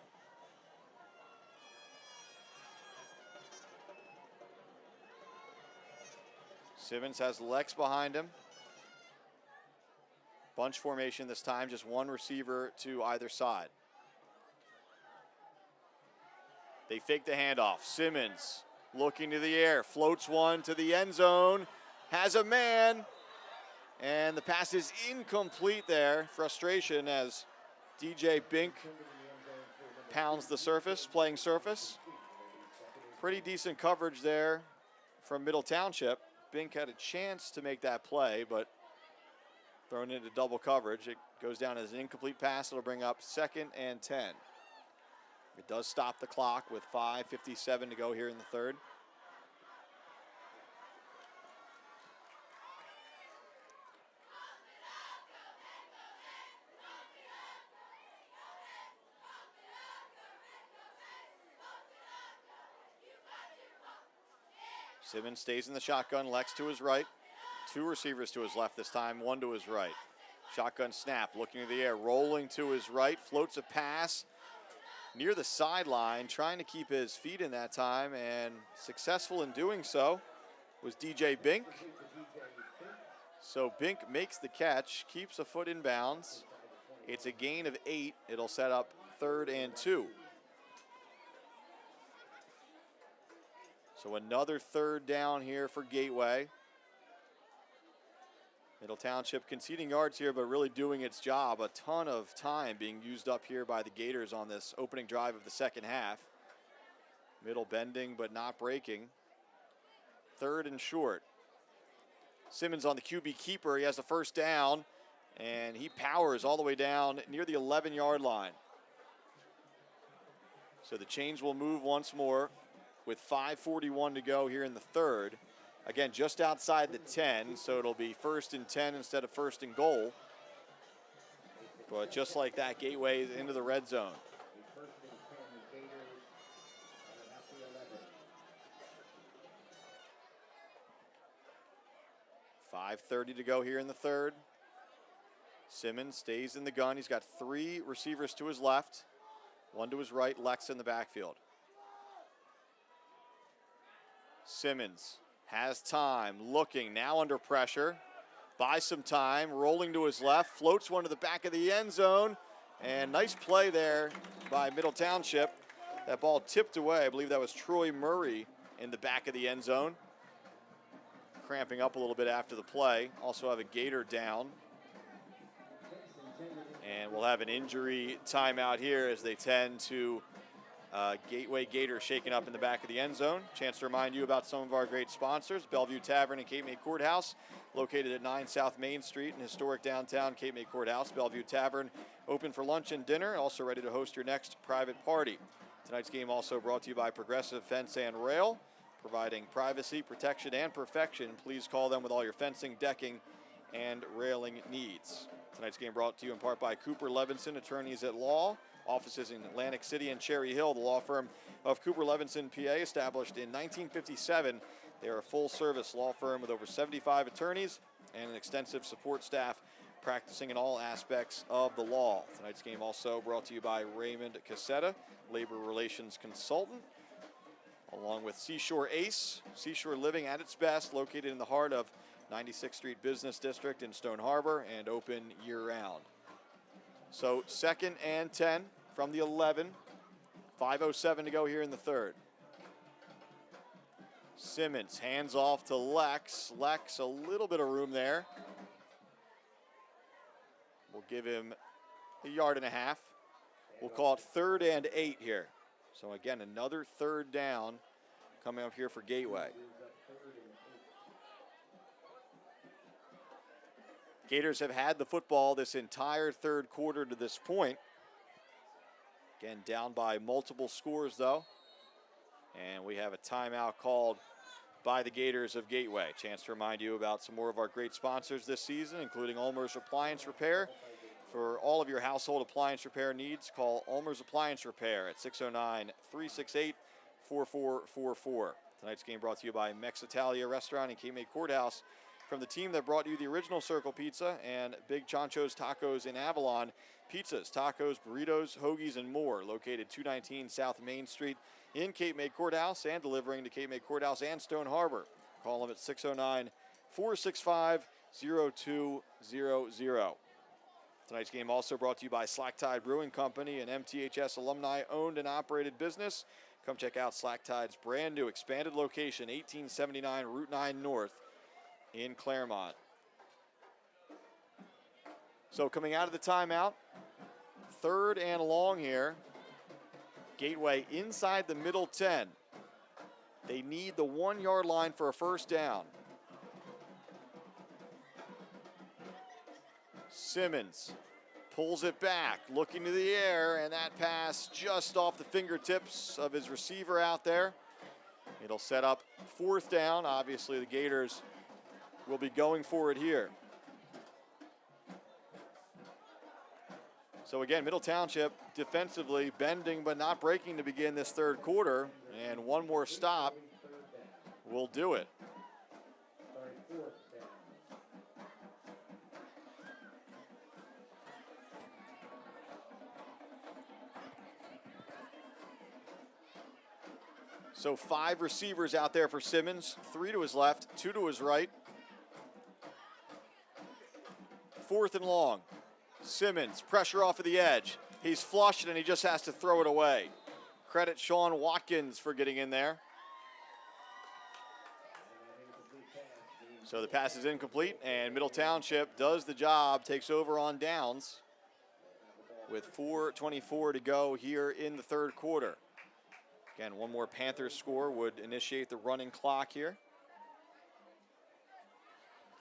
Simmons has Lex behind him. Bunch formation this time, just one receiver to either side. They fake the handoff. Simmons looking to the air, floats one to the end zone, has a man, and the pass is incomplete there. Frustration as DJ Bink pounds the surface, playing surface. Pretty decent coverage there from Middle Township. Bink had a chance to make that play, but thrown into double coverage. It goes down as an incomplete pass. It'll bring up 2nd and 10. It does stop the clock with 5:57 to go here in the third. Simmons stays in the shotgun. Lex to his right. Two receivers to his left this time, one to his right. Shotgun snap, looking to the air, rolling to his right, floats a pass near the sideline, trying to keep his feet in that time, and successful in doing so was DJ Bink. So Bink makes the catch, keeps a foot in bounds. It's a gain of 8. It'll set up 3rd and 2. So another third down here for Gateway. Middle Township conceding yards here, but really doing its job. A ton of time being used up here by the Gators on this opening drive of the second half. Middle bending, but not breaking. 3rd and short. Simmons on the QB keeper. He has the first down, and he powers all the way down near the 11-yard line. So the chains will move once more with 5:41 to go here in the third. Again, just outside the 10, so it'll be 1st and 10 instead of 1st and goal. But just like that, Gateway into the red zone. $5:30 to go here in the third. Simmons stays in the gun. He's got 3 receivers to his left, 1 to his right, Lex in the backfield. Simmons has time, looking, now under pressure, buys some time, rolling to his left, floats one to the back of the end zone, and nice play there by Middle Township. That ball tipped away. I believe that was Troy Murray in the back of the end zone. Cramping up a little bit after the play. Also have a Gator down. And we'll have an injury timeout here as they tend to Gateway Gators shaking up in the back of the end zone. Chance to remind you about some of our great sponsors. Bellevue Tavern and Cape May Courthouse, located at 9 South Main Street in historic downtown Cape May Courthouse. Bellevue Tavern, open for lunch and dinner, also ready to host your next private party. Tonight's game also brought to you by Progressive Fence and Rail, providing privacy, protection, and perfection. Please call them with all your fencing, decking, and railing needs. Tonight's game brought to you in part by Cooper Levenson, attorneys at law. Offices in Atlantic City and Cherry Hill. The law firm of Cooper Levenson, PA, established in 1957. They are a full-service law firm with over 75 attorneys and an extensive support staff practicing in all aspects of the law. Tonight's game also brought to you by Raymond Casseta, labor relations consultant, along with Seashore Ace, Seashore Living at its best, located in the heart of 96th Street Business District in Stone Harbor and open year-round. So 2nd and 10 from the 11. 5:07 to go here in the third. Simmons hands off to Lex. Lex, a little bit of room there. We'll give him a yard and a half. We'll call it 3rd and 8 here. So again, another third down coming up here for Gateway. Gators have had the football this entire third quarter to this point. Again, down by multiple scores, though. And we have a timeout called by the Gators of Gateway. Chance to remind you about some more of our great sponsors this season, including Ulmer's Appliance Repair. For all of your household appliance repair needs, call Ulmer's Appliance Repair at 609-368-4444. Tonight's game brought to you by Mexitalia Restaurant and Cape May Courthouse. From the team that brought you the original Circle Pizza and Big Chancho's Tacos in Avalon, pizzas, tacos, burritos, hoagies, and more. Located 219 South Main Street in Cape May Courthouse and delivering to Cape May Courthouse and Stone Harbor. Call them at 609-465-0200. Tonight's game also brought to you by Slack Tide Brewing Company, an MTHS alumni-owned and operated business. Come check out Slack Tide's brand new expanded location, 1879 Route 9 North in Claremont. So coming out of the timeout, 3rd and long here. Gateway inside the middle 10. They need the 1 yard line for a first down. Simmons pulls it back, looking to the air, and that pass just off the fingertips of his receiver out there. It'll set up 4th down. Obviously, the Gators will be going for it here. So again, Middle Township defensively bending but not breaking to begin this third quarter, and one more stop will do it. So 5 receivers out there for Simmons, 3 to his left, 2 to his right. 4th and long. Simmons, pressure off of the edge. He's flushed and he just has to throw it away. Credit Sean Watkins for getting in there. So the pass is incomplete, and Middle Township does the job, takes over on downs with 4:24 to go here in the third quarter. Again, one more Panthers score would initiate the running clock here.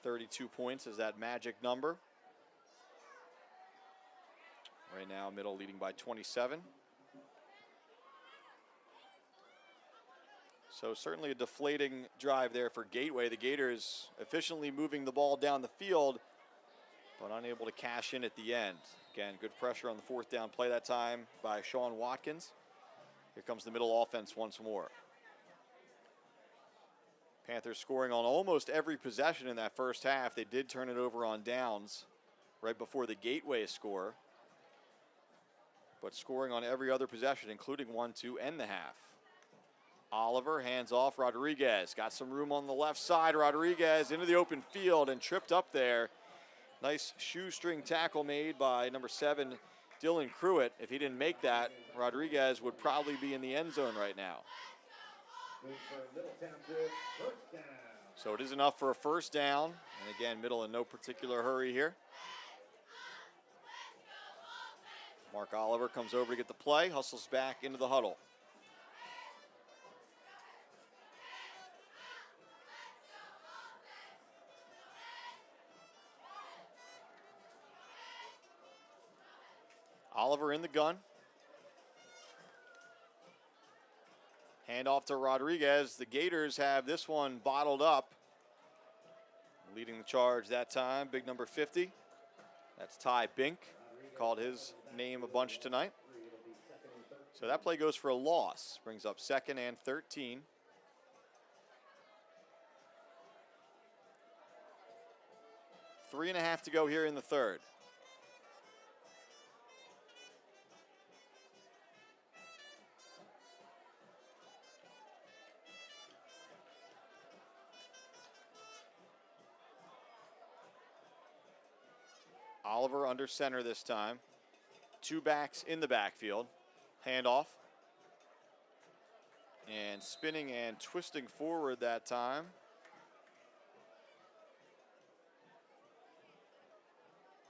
32 points is that magic number. Right now, Middle leading by 27. So certainly a deflating drive there for Gateway. The Gators efficiently moving the ball down the field, but unable to cash in at the end. Again, good pressure on the 4th down play that time by Sean Watkins. Here comes the Middle offense once more. Panthers scoring on almost every possession in that first half. They did turn it over on downs right before the Gateway score, but scoring on every other possession, including one to end the half. Oliver hands off Rodriguez. Got some room on the left side. Rodriguez into the open field and tripped up there. Nice shoestring tackle made by number 7, Dylan Cruitt. If he didn't make that, Rodriguez would probably be in the end zone right now. So it is enough for a first down. And again, Middle in no particular hurry here. Mark Oliver comes over to get the play, hustles back into the huddle. Oliver in the gun. Hand off to Rodriguez. The Gators have this one bottled up. Leading the charge that time, big number 50. That's Ty Bink. Called his name a bunch tonight. So that play goes for a loss. Brings up 2nd and 13. Three and a half to go here in the third. Oliver under center this time. 2 backs in the backfield. Handoff. And spinning and twisting forward that time.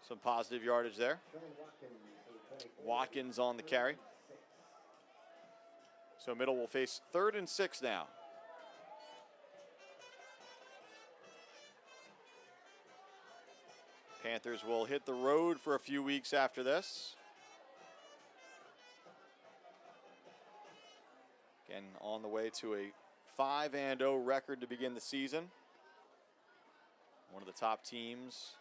Some positive yardage there. Watkins on the carry. So Middle will face 3rd and 6 now. Panthers will hit the road for a few weeks after this. Again, on the way to a 5-0 record to begin the season. One of the top teams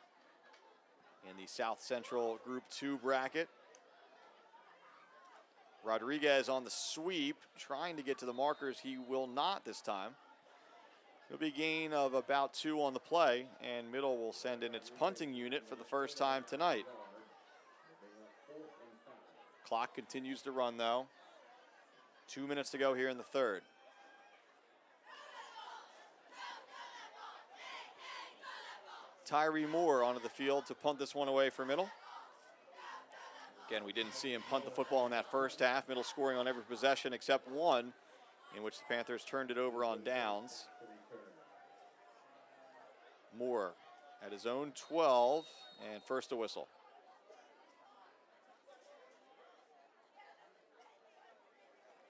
in the South Central Group 2 bracket. Rodriguez on the sweep, trying to get to the markers. He will not this time. It'll be a gain of about 2 on the play, and Middle will send in its punting unit for the first time tonight. Clock continues to run, though. 2 minutes to go here in the third. Tyree Moore onto the field to punt this one away for Middle. Again, we didn't see him punt the football in that first half. Middle scoring on every possession except one, in which the Panthers turned it over on downs. Moore at his own 12, and first to whistle.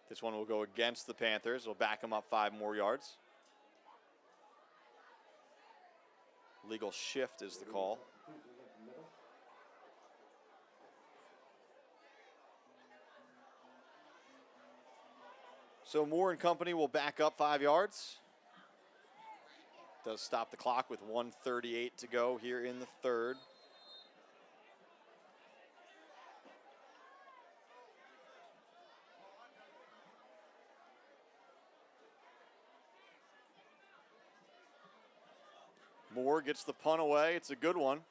This one will go against the Panthers. It'll back them up 5 more yards. Legal shift is the call. So Moore and company will back up 5 yards. Does stop the clock with 1:38 to go here in the third. Moore gets the punt away. It's a good one.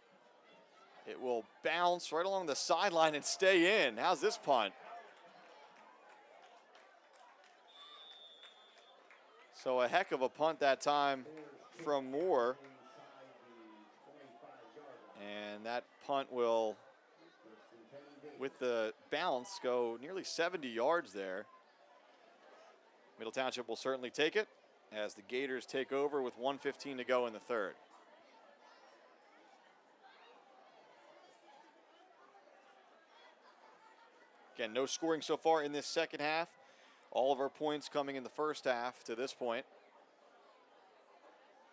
It will bounce right along the sideline and stay in. How's this punt? So a heck of a punt that time from Moore. And that punt will, with the bounce, go nearly 70 yards there. Middle Township will certainly take it as the Gators take over with 1:15 to go in the third. Again, no scoring so far in this second half. All of our points coming in the first half to this point.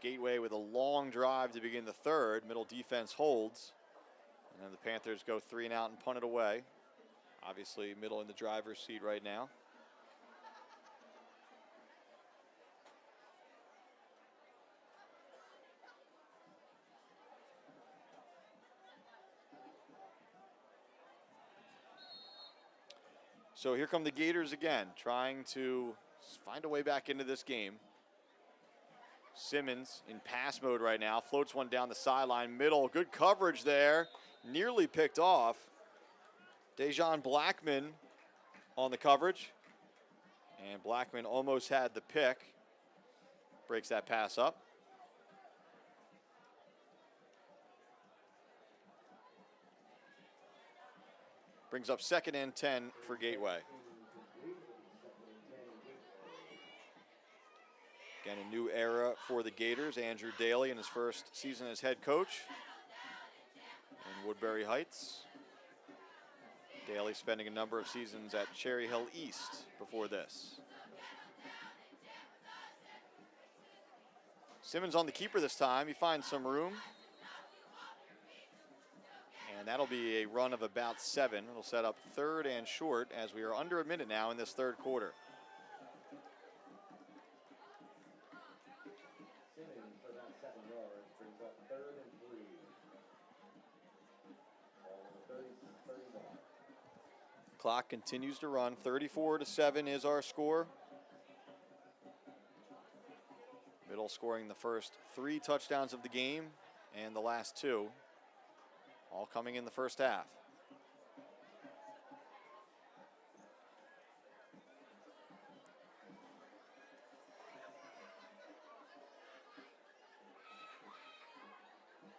Gateway with a long drive to begin the third. Middle defense holds. And then the Panthers go 3 and out and punt it away. Obviously, Middle in the driver's seat right now. So here come the Gators again, trying to find a way back into this game. Simmons in pass mode right now, floats one down the sideline. Middle, good coverage there, nearly picked off. Dejan Blackman on the coverage. And Blackman almost had the pick. Breaks that pass up. Brings up 2nd and 10 for Gateway. Again, a new era for the Gators. Andrew Daly in his first season as head coach in Woodbury Heights. Daly spending a number of seasons at Cherry Hill East before this. Simmons on the keeper this time. He finds some room. And that'll be a run of about 7. It'll set up 3rd and short as we are under a minute now in this third quarter. Simmons for that 7 yards brings up 3rd and 3. Ball on the 31. Clock continues to run. 34-7 is our score. Middle scoring the first 3 touchdowns of the game and the last 2. All coming in the first half.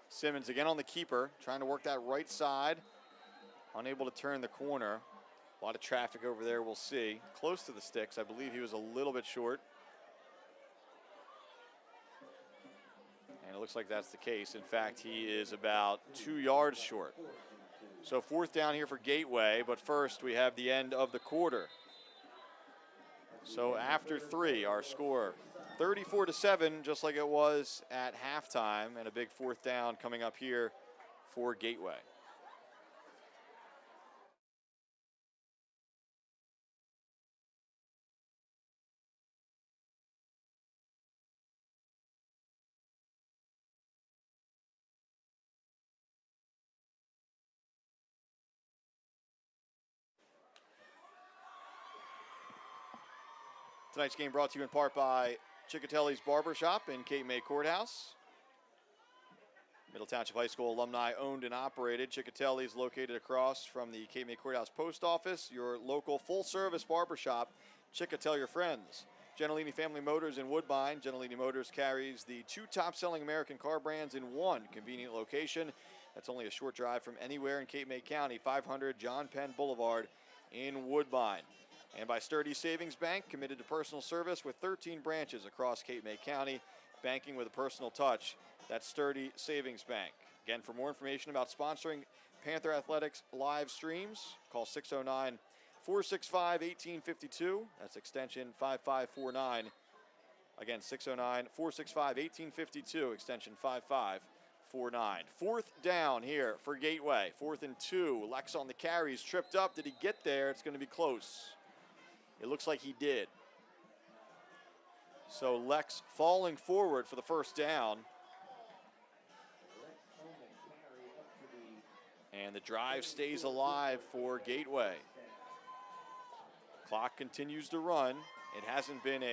Simmons again on the keeper, trying to work that right side. Unable to turn the corner. A lot of traffic over there, we'll see. Close to the sticks. I believe he was a little bit short. And it looks like that's the case. In fact, he is about 2 yards short. So 4th down here for Gateway, but first we have the end of the quarter. So after 3, our score 34-7, just like it was at halftime, and a big 4th down coming up here for Gateway. Tonight's game brought to you in part by Ciccotelli's Barber Shop in Cape May Courthouse. Middle Township High School alumni owned and operated. Ciccotelli is located across from the Cape May Courthouse Post Office, your local full-service barber shop. Ciccotelli your friends. Gentilini Family Motors in Woodbine. Gentilini Motors carries the 2 top-selling American car brands in one convenient location. That's only a short drive from anywhere in Cape May County, 500 John Penn Boulevard in Woodbine. And by Sturdy Savings Bank, committed to personal service with 13 branches across Cape May County, banking with a personal touch. That's Sturdy Savings Bank. Again, for more information about sponsoring Panther Athletics live streams, call 609-465-1852. That's extension 5549. Again, 609-465-1852, extension 5549. 4th down here for Gateway. 4th and 2. Lex on the carries, tripped up. Did he get there? It's going to be close. It looks like he did. So Lex falling forward for the first down. And the drive stays alive for Gateway. Clock continues to run. It hasn't been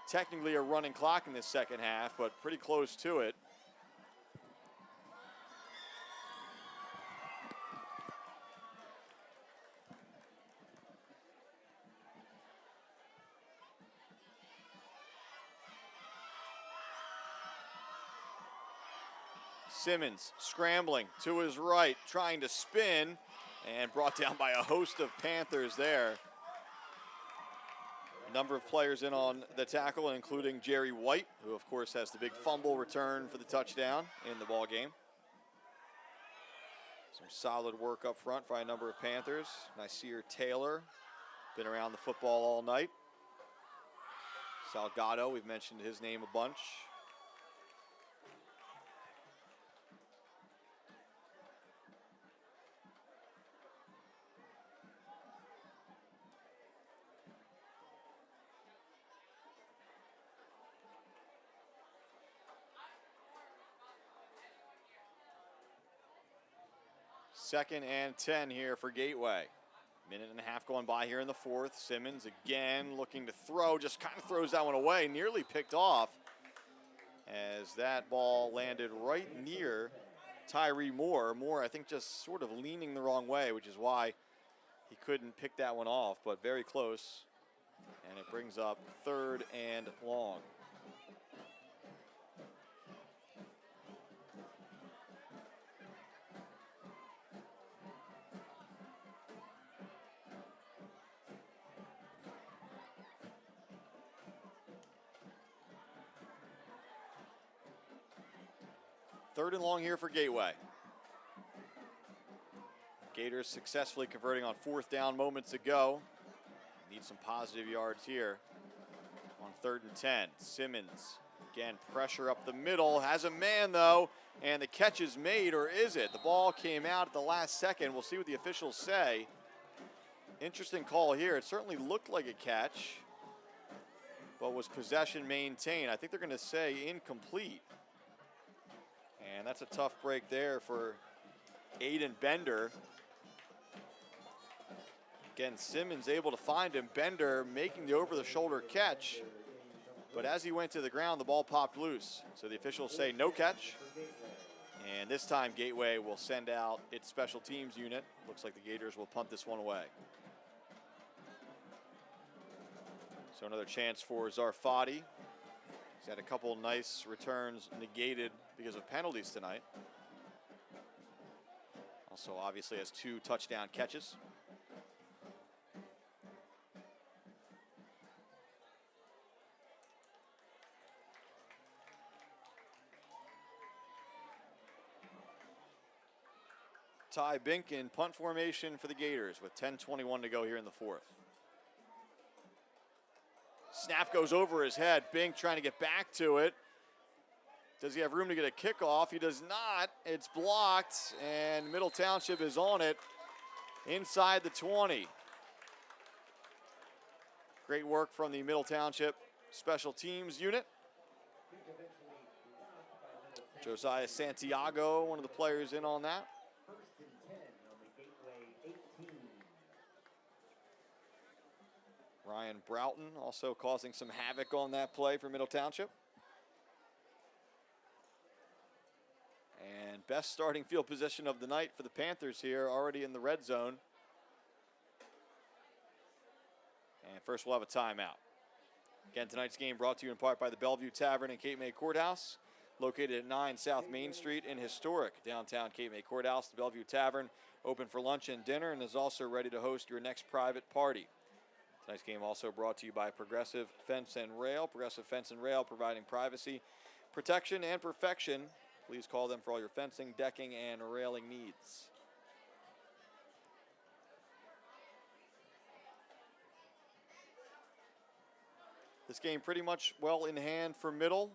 technically a running clock in this second half, but pretty close to it. Simmons scrambling to his right, trying to spin, and brought down by a host of Panthers there. A number of players in on the tackle, including Jerry White, who of course has the big fumble return for the touchdown in the ball game. Some solid work up front by a number of Panthers. Nasir Taylor, been around the football all night. Salgado, we've mentioned his name a bunch. Second and 10 here for Gateway. Minute and a half going by here in the 4th. Simmons again looking to throw, just kind of throws that one away, nearly picked off as that ball landed right near Tyree Moore. Moore, I think, just sort of leaning the wrong way, which is why he couldn't pick that one off, but very close. And it brings up 3rd and long. Third and long here for Gateway. Gators successfully converting on 4th down moments ago. Need some positive yards here on 3rd and 10. Simmons, again, pressure up the middle. Has a man, though, and the catch is made, or is it? The ball came out at the last second. We'll see what the officials say. Interesting call here. It certainly looked like a catch, but was possession maintained? I think they're going to say incomplete. And that's a tough break there for Aiden Bender. Again, Simmons able to find him. Bender making the over-the-shoulder catch. But as he went to the ground, the ball popped loose. So the officials say no catch. And this time, Gateway will send out its special teams unit. Looks like the Gators will punt this one away. So another chance for Zarfati. He's had a couple nice returns negated because of penalties tonight. Also, obviously, has 2 touchdown catches. Ty Bink in punt formation for the Gators with 10:21 to go here in the 4th. Snap goes over his head. Bink trying to get back to it. Does he have room to get a kickoff? He does not. It's blocked, and Middle Township is on it inside the 20. Great work from the Middle Township special teams unit. Josiah Santiago, one of the players in on that. First and 10 on the Gateway 18. Ryan Broughton also causing some havoc on that play for Middle Township. And best starting field position of the night for the Panthers here, already in the red zone. And first we'll have a timeout. Again, tonight's game brought to you in part by the Bellevue Tavern and Cape May Courthouse, located at 9 South Main Street in historic downtown Cape May Courthouse. The Bellevue Tavern open for lunch and dinner and is also ready to host your next private party. Tonight's game also brought to you by Progressive Fence and Rail. Progressive Fence and Rail providing privacy, protection, and perfection. Please call them for all your fencing, decking, and railing needs. This game pretty much well in hand for Middle,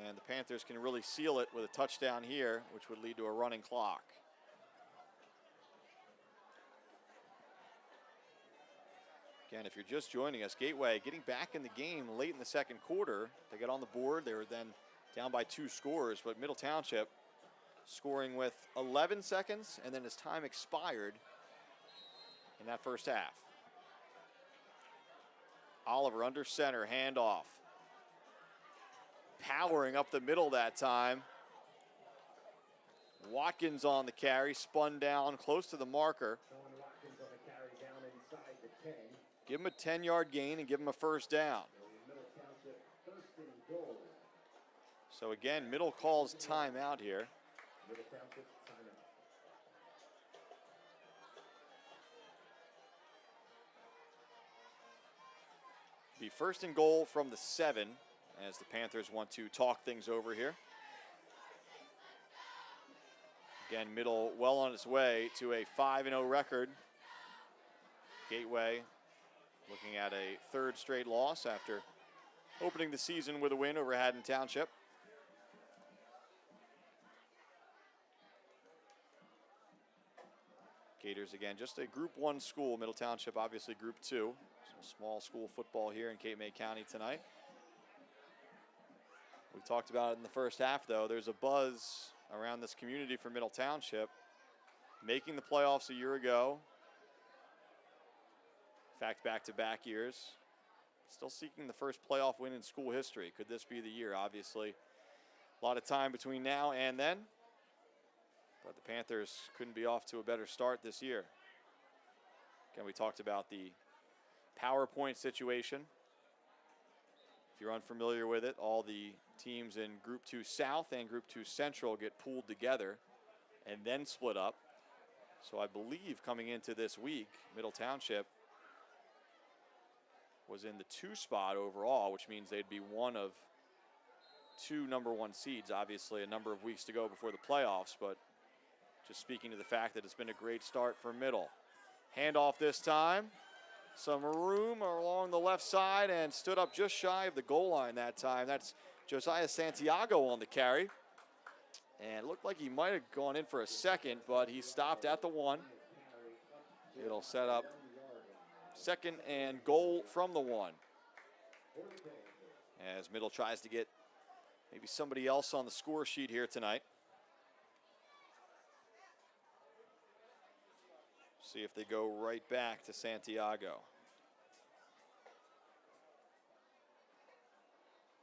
and the Panthers can really seal it with a touchdown here, which would lead to a running clock. Again, if you're just joining us, Gateway getting back in the game late in the second quarter. They got on the board. They were then down by 2 scores, but Middle Township scoring with 11 seconds, and then as time expired in that first half. Oliver under center, handoff. Powering up the middle that time. Watkins on the carry, spun down close to the marker. Sean Watkins on a carry down inside the 10. Give him a 10-yard gain and give him a first down. Middle Township first and goal. So again, Middle calls timeout here. Middle Township timeout. Be first and goal from the 7 as the Panthers want to talk things over here. Again, Middle well on its way to a 5-0 record. Gateway looking at a 3rd straight loss after opening the season with a win over Haddon Township. Gators, again, just a Group 1 school. Middle Township, obviously Group 2. Some small school football here in Cape May County tonight. We talked about it in the first half, though. There's a buzz around this community for Middle Township. Making the playoffs a year ago. In fact, back-to-back years. Still seeking the first playoff win in school history. Could this be the year? Obviously, a lot of time between now and then. But the Panthers couldn't be off to a better start this year. Again, we talked about the PowerPoint situation. If you're unfamiliar with it, all the teams in Group 2 South and Group 2 Central get pooled together and then split up. So I believe coming into this week, Middle Township was in the 2 spot overall, which means they'd be one of 2 number 1 seeds. Obviously, a number of weeks to go before the playoffs, but just speaking to the fact that it's been a great start for Middle. Handoff this time. Some room along the left side and stood up just shy of the goal line that time. That's Josiah Santiago on the carry. And it looked like he might have gone in for a second, but he stopped at the 1. It'll set up 2nd and goal from the 1. As Middle tries to get maybe somebody else on the score sheet here tonight. See if they go right back to Santiago.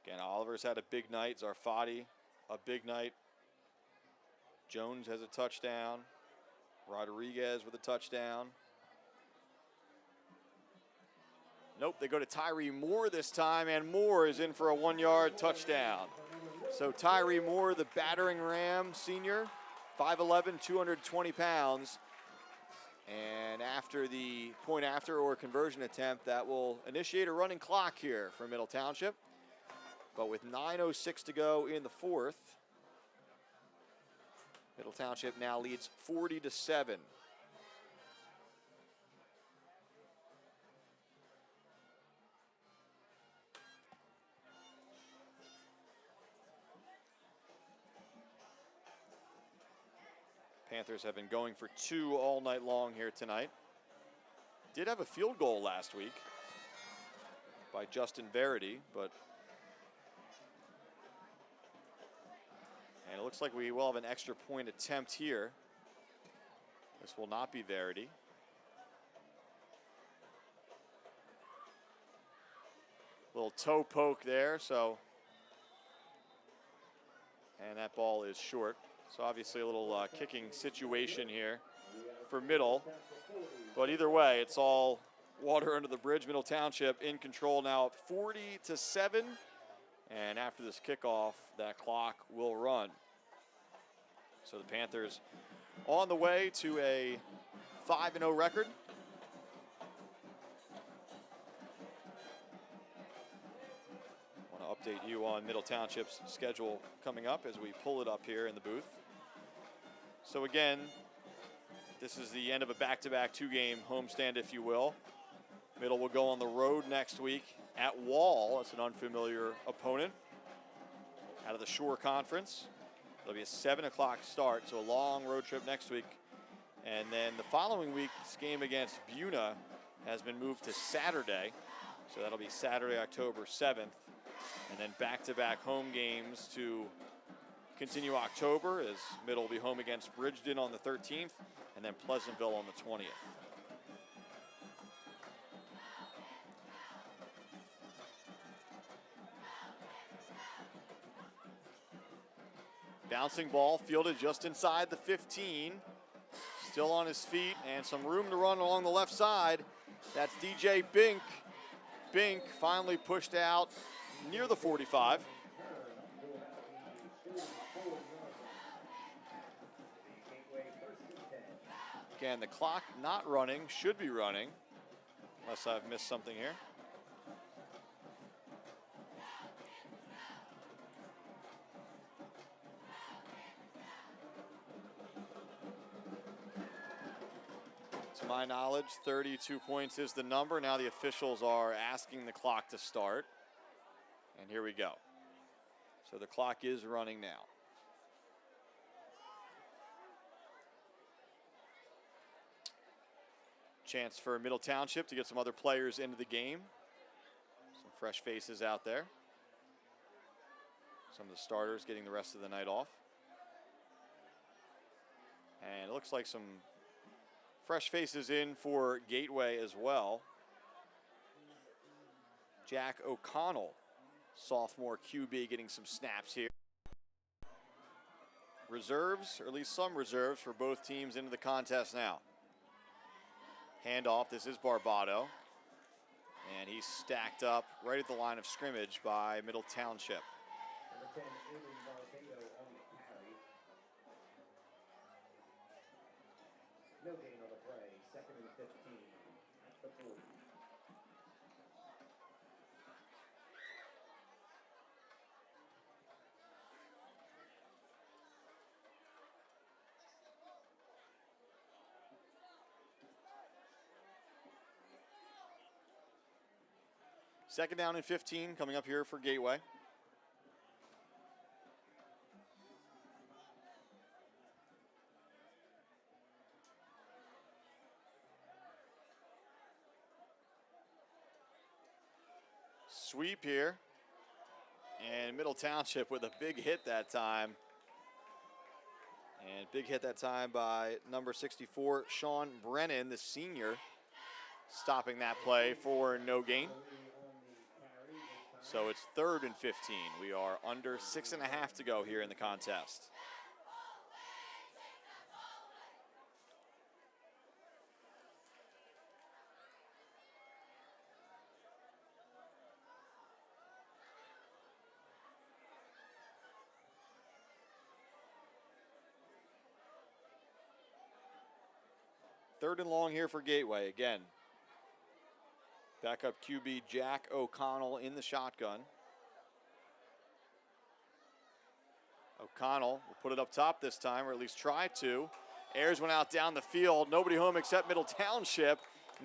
Again, Oliver's had a big night. Zarfati, a big night. Jones has a touchdown. Rodriguez with a touchdown. Nope, they go to Tyree Moore this time, and Moore is in for a 1-yard touchdown. So Tyree Moore, the battering ram senior, 5'11", 220 pounds. And after the point after or conversion attempt, that will initiate a running clock here for Middle Township. But with 9:06 to go in the 4th, Middle Township now leads 40-7. Panthers have been going for 2 all night long here tonight. Did have a field goal last week by Justin Verity, but and it looks like we will have an extra point attempt here. This will not be Verity. Little toe poke there, so, and that ball is short. So obviously a little kicking situation here for Middle. But either way, it's all water under the bridge. Middle Township in control now at 40-7. And after this kickoff, that clock will run. So the Panthers on the way to a 5-0 record. Want to update you on Middle Township's schedule coming up as we pull it up here in the booth. So again, this is the end of a back-to-back 2-game homestand, if you will. Middle will go on the road next week at Wall. It's an unfamiliar opponent out of the Shore Conference. It'll be a 7 o'clock start, so a long road trip next week. And then the following week's game against Buna has been moved to Saturday. So that'll be Saturday, October 7th. And then back-to-back home games to continue October, as Middle will be home against Bridgeton on the 13th, and then Pleasantville on the 20th. Bouncing ball fielded just inside the 15. Still on his feet and some room to run along the left side. That's DJ Bink. Bink finally pushed out near the 45. Again, the clock not running, should be running, unless I've missed something here. To my knowledge, 32 points is the number. Now the officials are asking the clock to start. And here we go. So the clock is running now. Chance for Middle Township to get some other players into the game. Some fresh faces out there. Some of the starters getting the rest of the night off. And it looks like some fresh faces in for Gateway as well. Jack O'Connell, sophomore QB, getting some snaps here. Reserves, or at least some reserves for both teams into the contest now. Handoff, this is Barbado. And he's stacked up right at the line of scrimmage by Middle Township. Number 10, Aiden Barbado on the carry. No gain on the play. 2nd and 15 at the 40. Second down and 15 coming up here for Gateway. Sweep here. And Middle Township with a big hit that time. And big hit that time by number 64, Sean Brennan, the senior, stopping that play for no gain. So it's 3rd and 15. We are under 6.5 to go here in the contest. Third and long here for Gateway again. Backup QB Jack O'Connell in the shotgun. O'Connell will put it up top this time, or at least try to. Ayers went out down the field. Nobody home except Middle Township.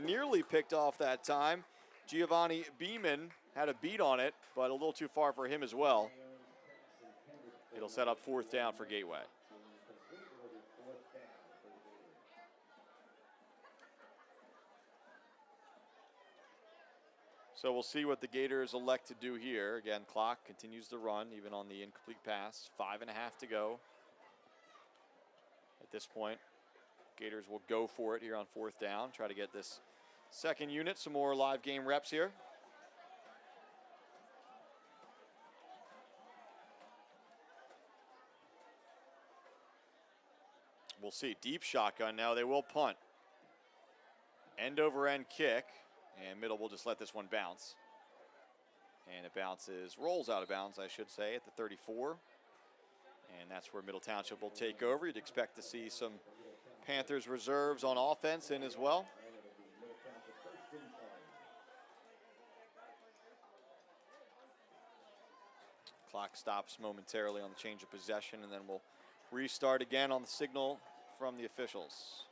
Nearly picked off that time. Giovanni Beeman had a beat on it, but a little too far for him as well. It'll set up 4th down for Gateway. So we'll see what the Gators elect to do here. Again, clock continues to run, even on the incomplete pass. 5.5 to go. At this point, Gators will go for it here on 4th down. Try to get this second unit some more live game reps here. We'll see. Deep shotgun now. They will punt. End over end kick. And middle will just let this one bounce. And it bounces, rolls out of bounds, I should say, at the 34. And that's where Middle Township will take over. You'd expect to see some Panthers reserves on offense in as well. Clock stops momentarily on the change of possession, and then we'll restart again on the signal from the officials.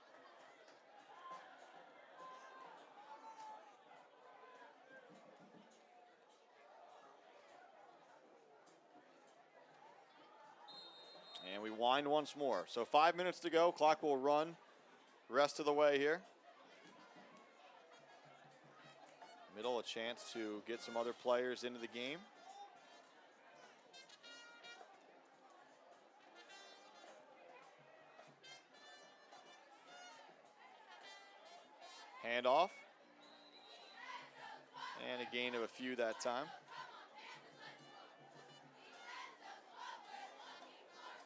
And we wind once more. So 5 minutes to go. Clock will run the rest of the way here. Middle, a chance to get some other players into the game. Handoff. And a gain of a few that time.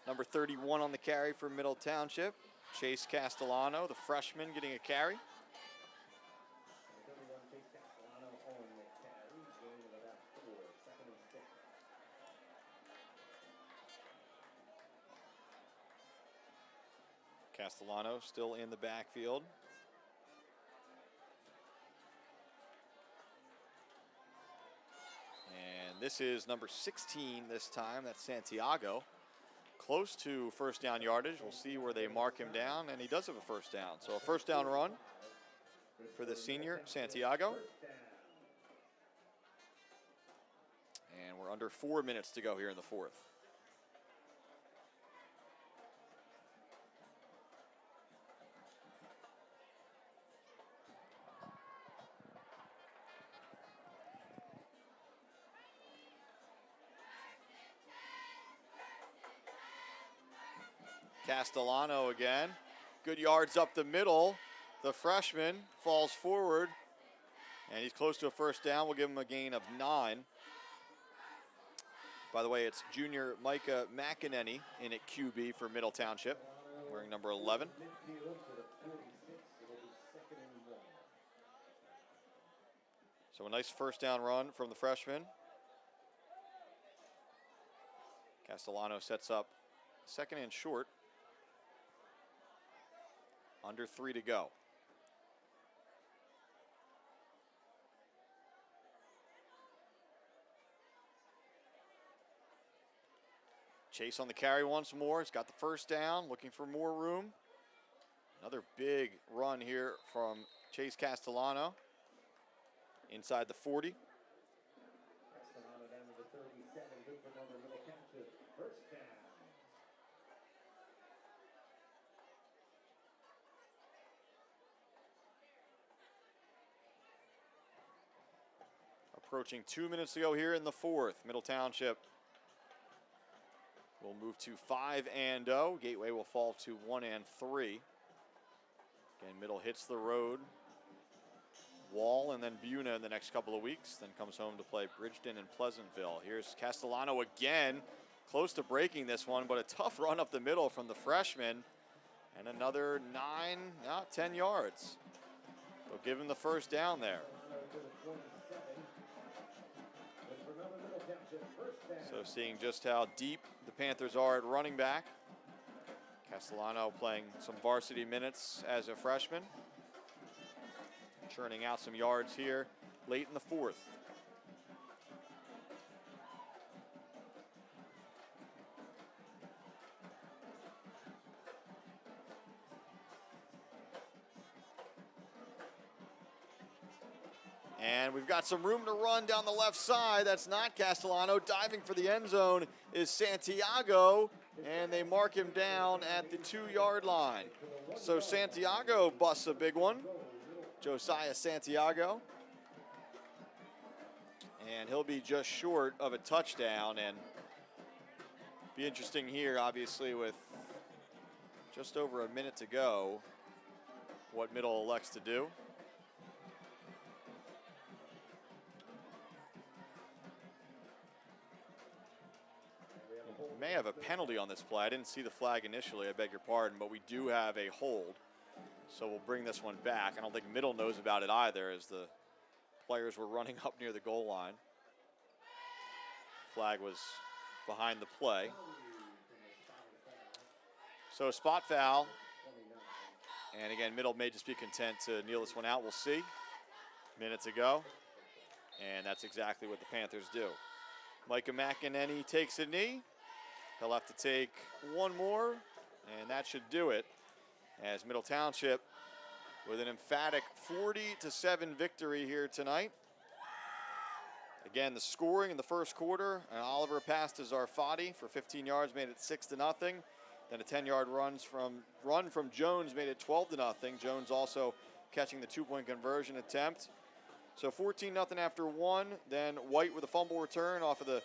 Number 31 on the carry for Middle Township. Chase Castellano, the freshman, getting a carry. Castellano still in the backfield. And this is number 16 this time. That's Santiago. Close to first down yardage. We'll see where they mark him down, and he does have a first down. So a first down run for the senior, Santiago. And we're under 4 minutes to go here in the 4th. Castellano again. Good yards up the middle. The freshman falls forward, and he's close to a first down. We'll give him a gain of 9. By the way, it's junior Micah McEnany in at QB for Middle Township, wearing number 11. So a nice first down run from the freshman. Castellano sets up second and short. Under 3 to go. Chase on the carry once more. He's got the first down, looking for more room. Another big run here from Chase Castellano. Inside the 40. Castellano down to the 37. Good for number Middle Township. First down. Approaching 2 minutes to go here in the 4th. Middle Township will move to 5-0. Gateway will fall to 1-3. Again, Middle hits the road. Wall and then Buna in the next couple of weeks. Then comes home to play Bridgeton and Pleasantville. Here's Castellano again. Close to breaking this one, but a tough run up the middle from the freshman. And another 10 yards. They'll give him the first down there. So seeing just how deep the Panthers are at running back. Castellano playing some varsity minutes as a freshman. Churning out some yards here late in the 4th. And we've got some room to run down the left side. That's not Castellano. Diving for the end zone is Santiago, and they mark him down at the 2-yard line. So Santiago busts a big one. Josiah Santiago. and he'll be just short of a touchdown. And be interesting here, obviously, with just over a minute to go, what Middle elects to do. May have a penalty on this play. I didn't see the flag initially, I beg your pardon, but we do have a hold. So we'll bring this one back. I don't think Middle knows about it either, as the players were running up near the goal line. Flag was behind the play. So a spot foul. And again, Middle may just be content to kneel this one out. We'll see. Minute to go. And that's exactly what the Panthers do. Micah McEnany takes a knee. He'll have to take one more, and that should do it, as Middle Township with an emphatic 40-7 victory here tonight. Again, the scoring in the first quarter, and Oliver passed to Zarfati for 15 yards, made it 6-0. Then a 10-yard run from Jones made it 12-0. Jones also catching the 2-point conversion attempt. So 14-0 after one. Then White with a fumble return off of the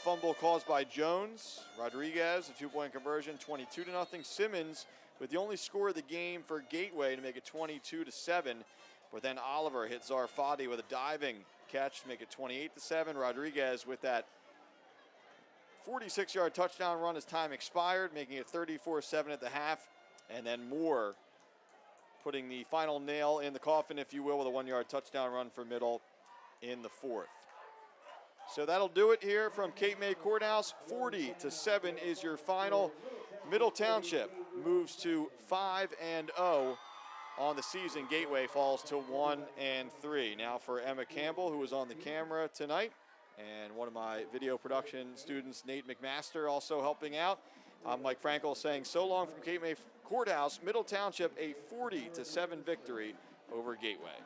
fumble caused by Jones. Rodriguez, a 2-point conversion, 22-0. Simmons with the only score of the game for Gateway to make it 22-7. But then Oliver hit Zarfati with a diving catch to make it 28-7. Rodriguez with that 46-yard touchdown run as time expired, making it 34-7 at the half. And then Moore putting the final nail in the coffin, if you will, with a 1-yard touchdown run for Middle in the fourth. So that'll do it here from Cape May Courthouse. 40-7 is your final. Middle Township moves to 5-0 on the season. Gateway falls to 1-3. Now for Emma Campbell, who was on the camera tonight, and one of my video production students, Nate McMaster, also helping out. I'm Mike Frankel saying so long from Cape May Courthouse. Middle Township, a 40-7 victory over Gateway.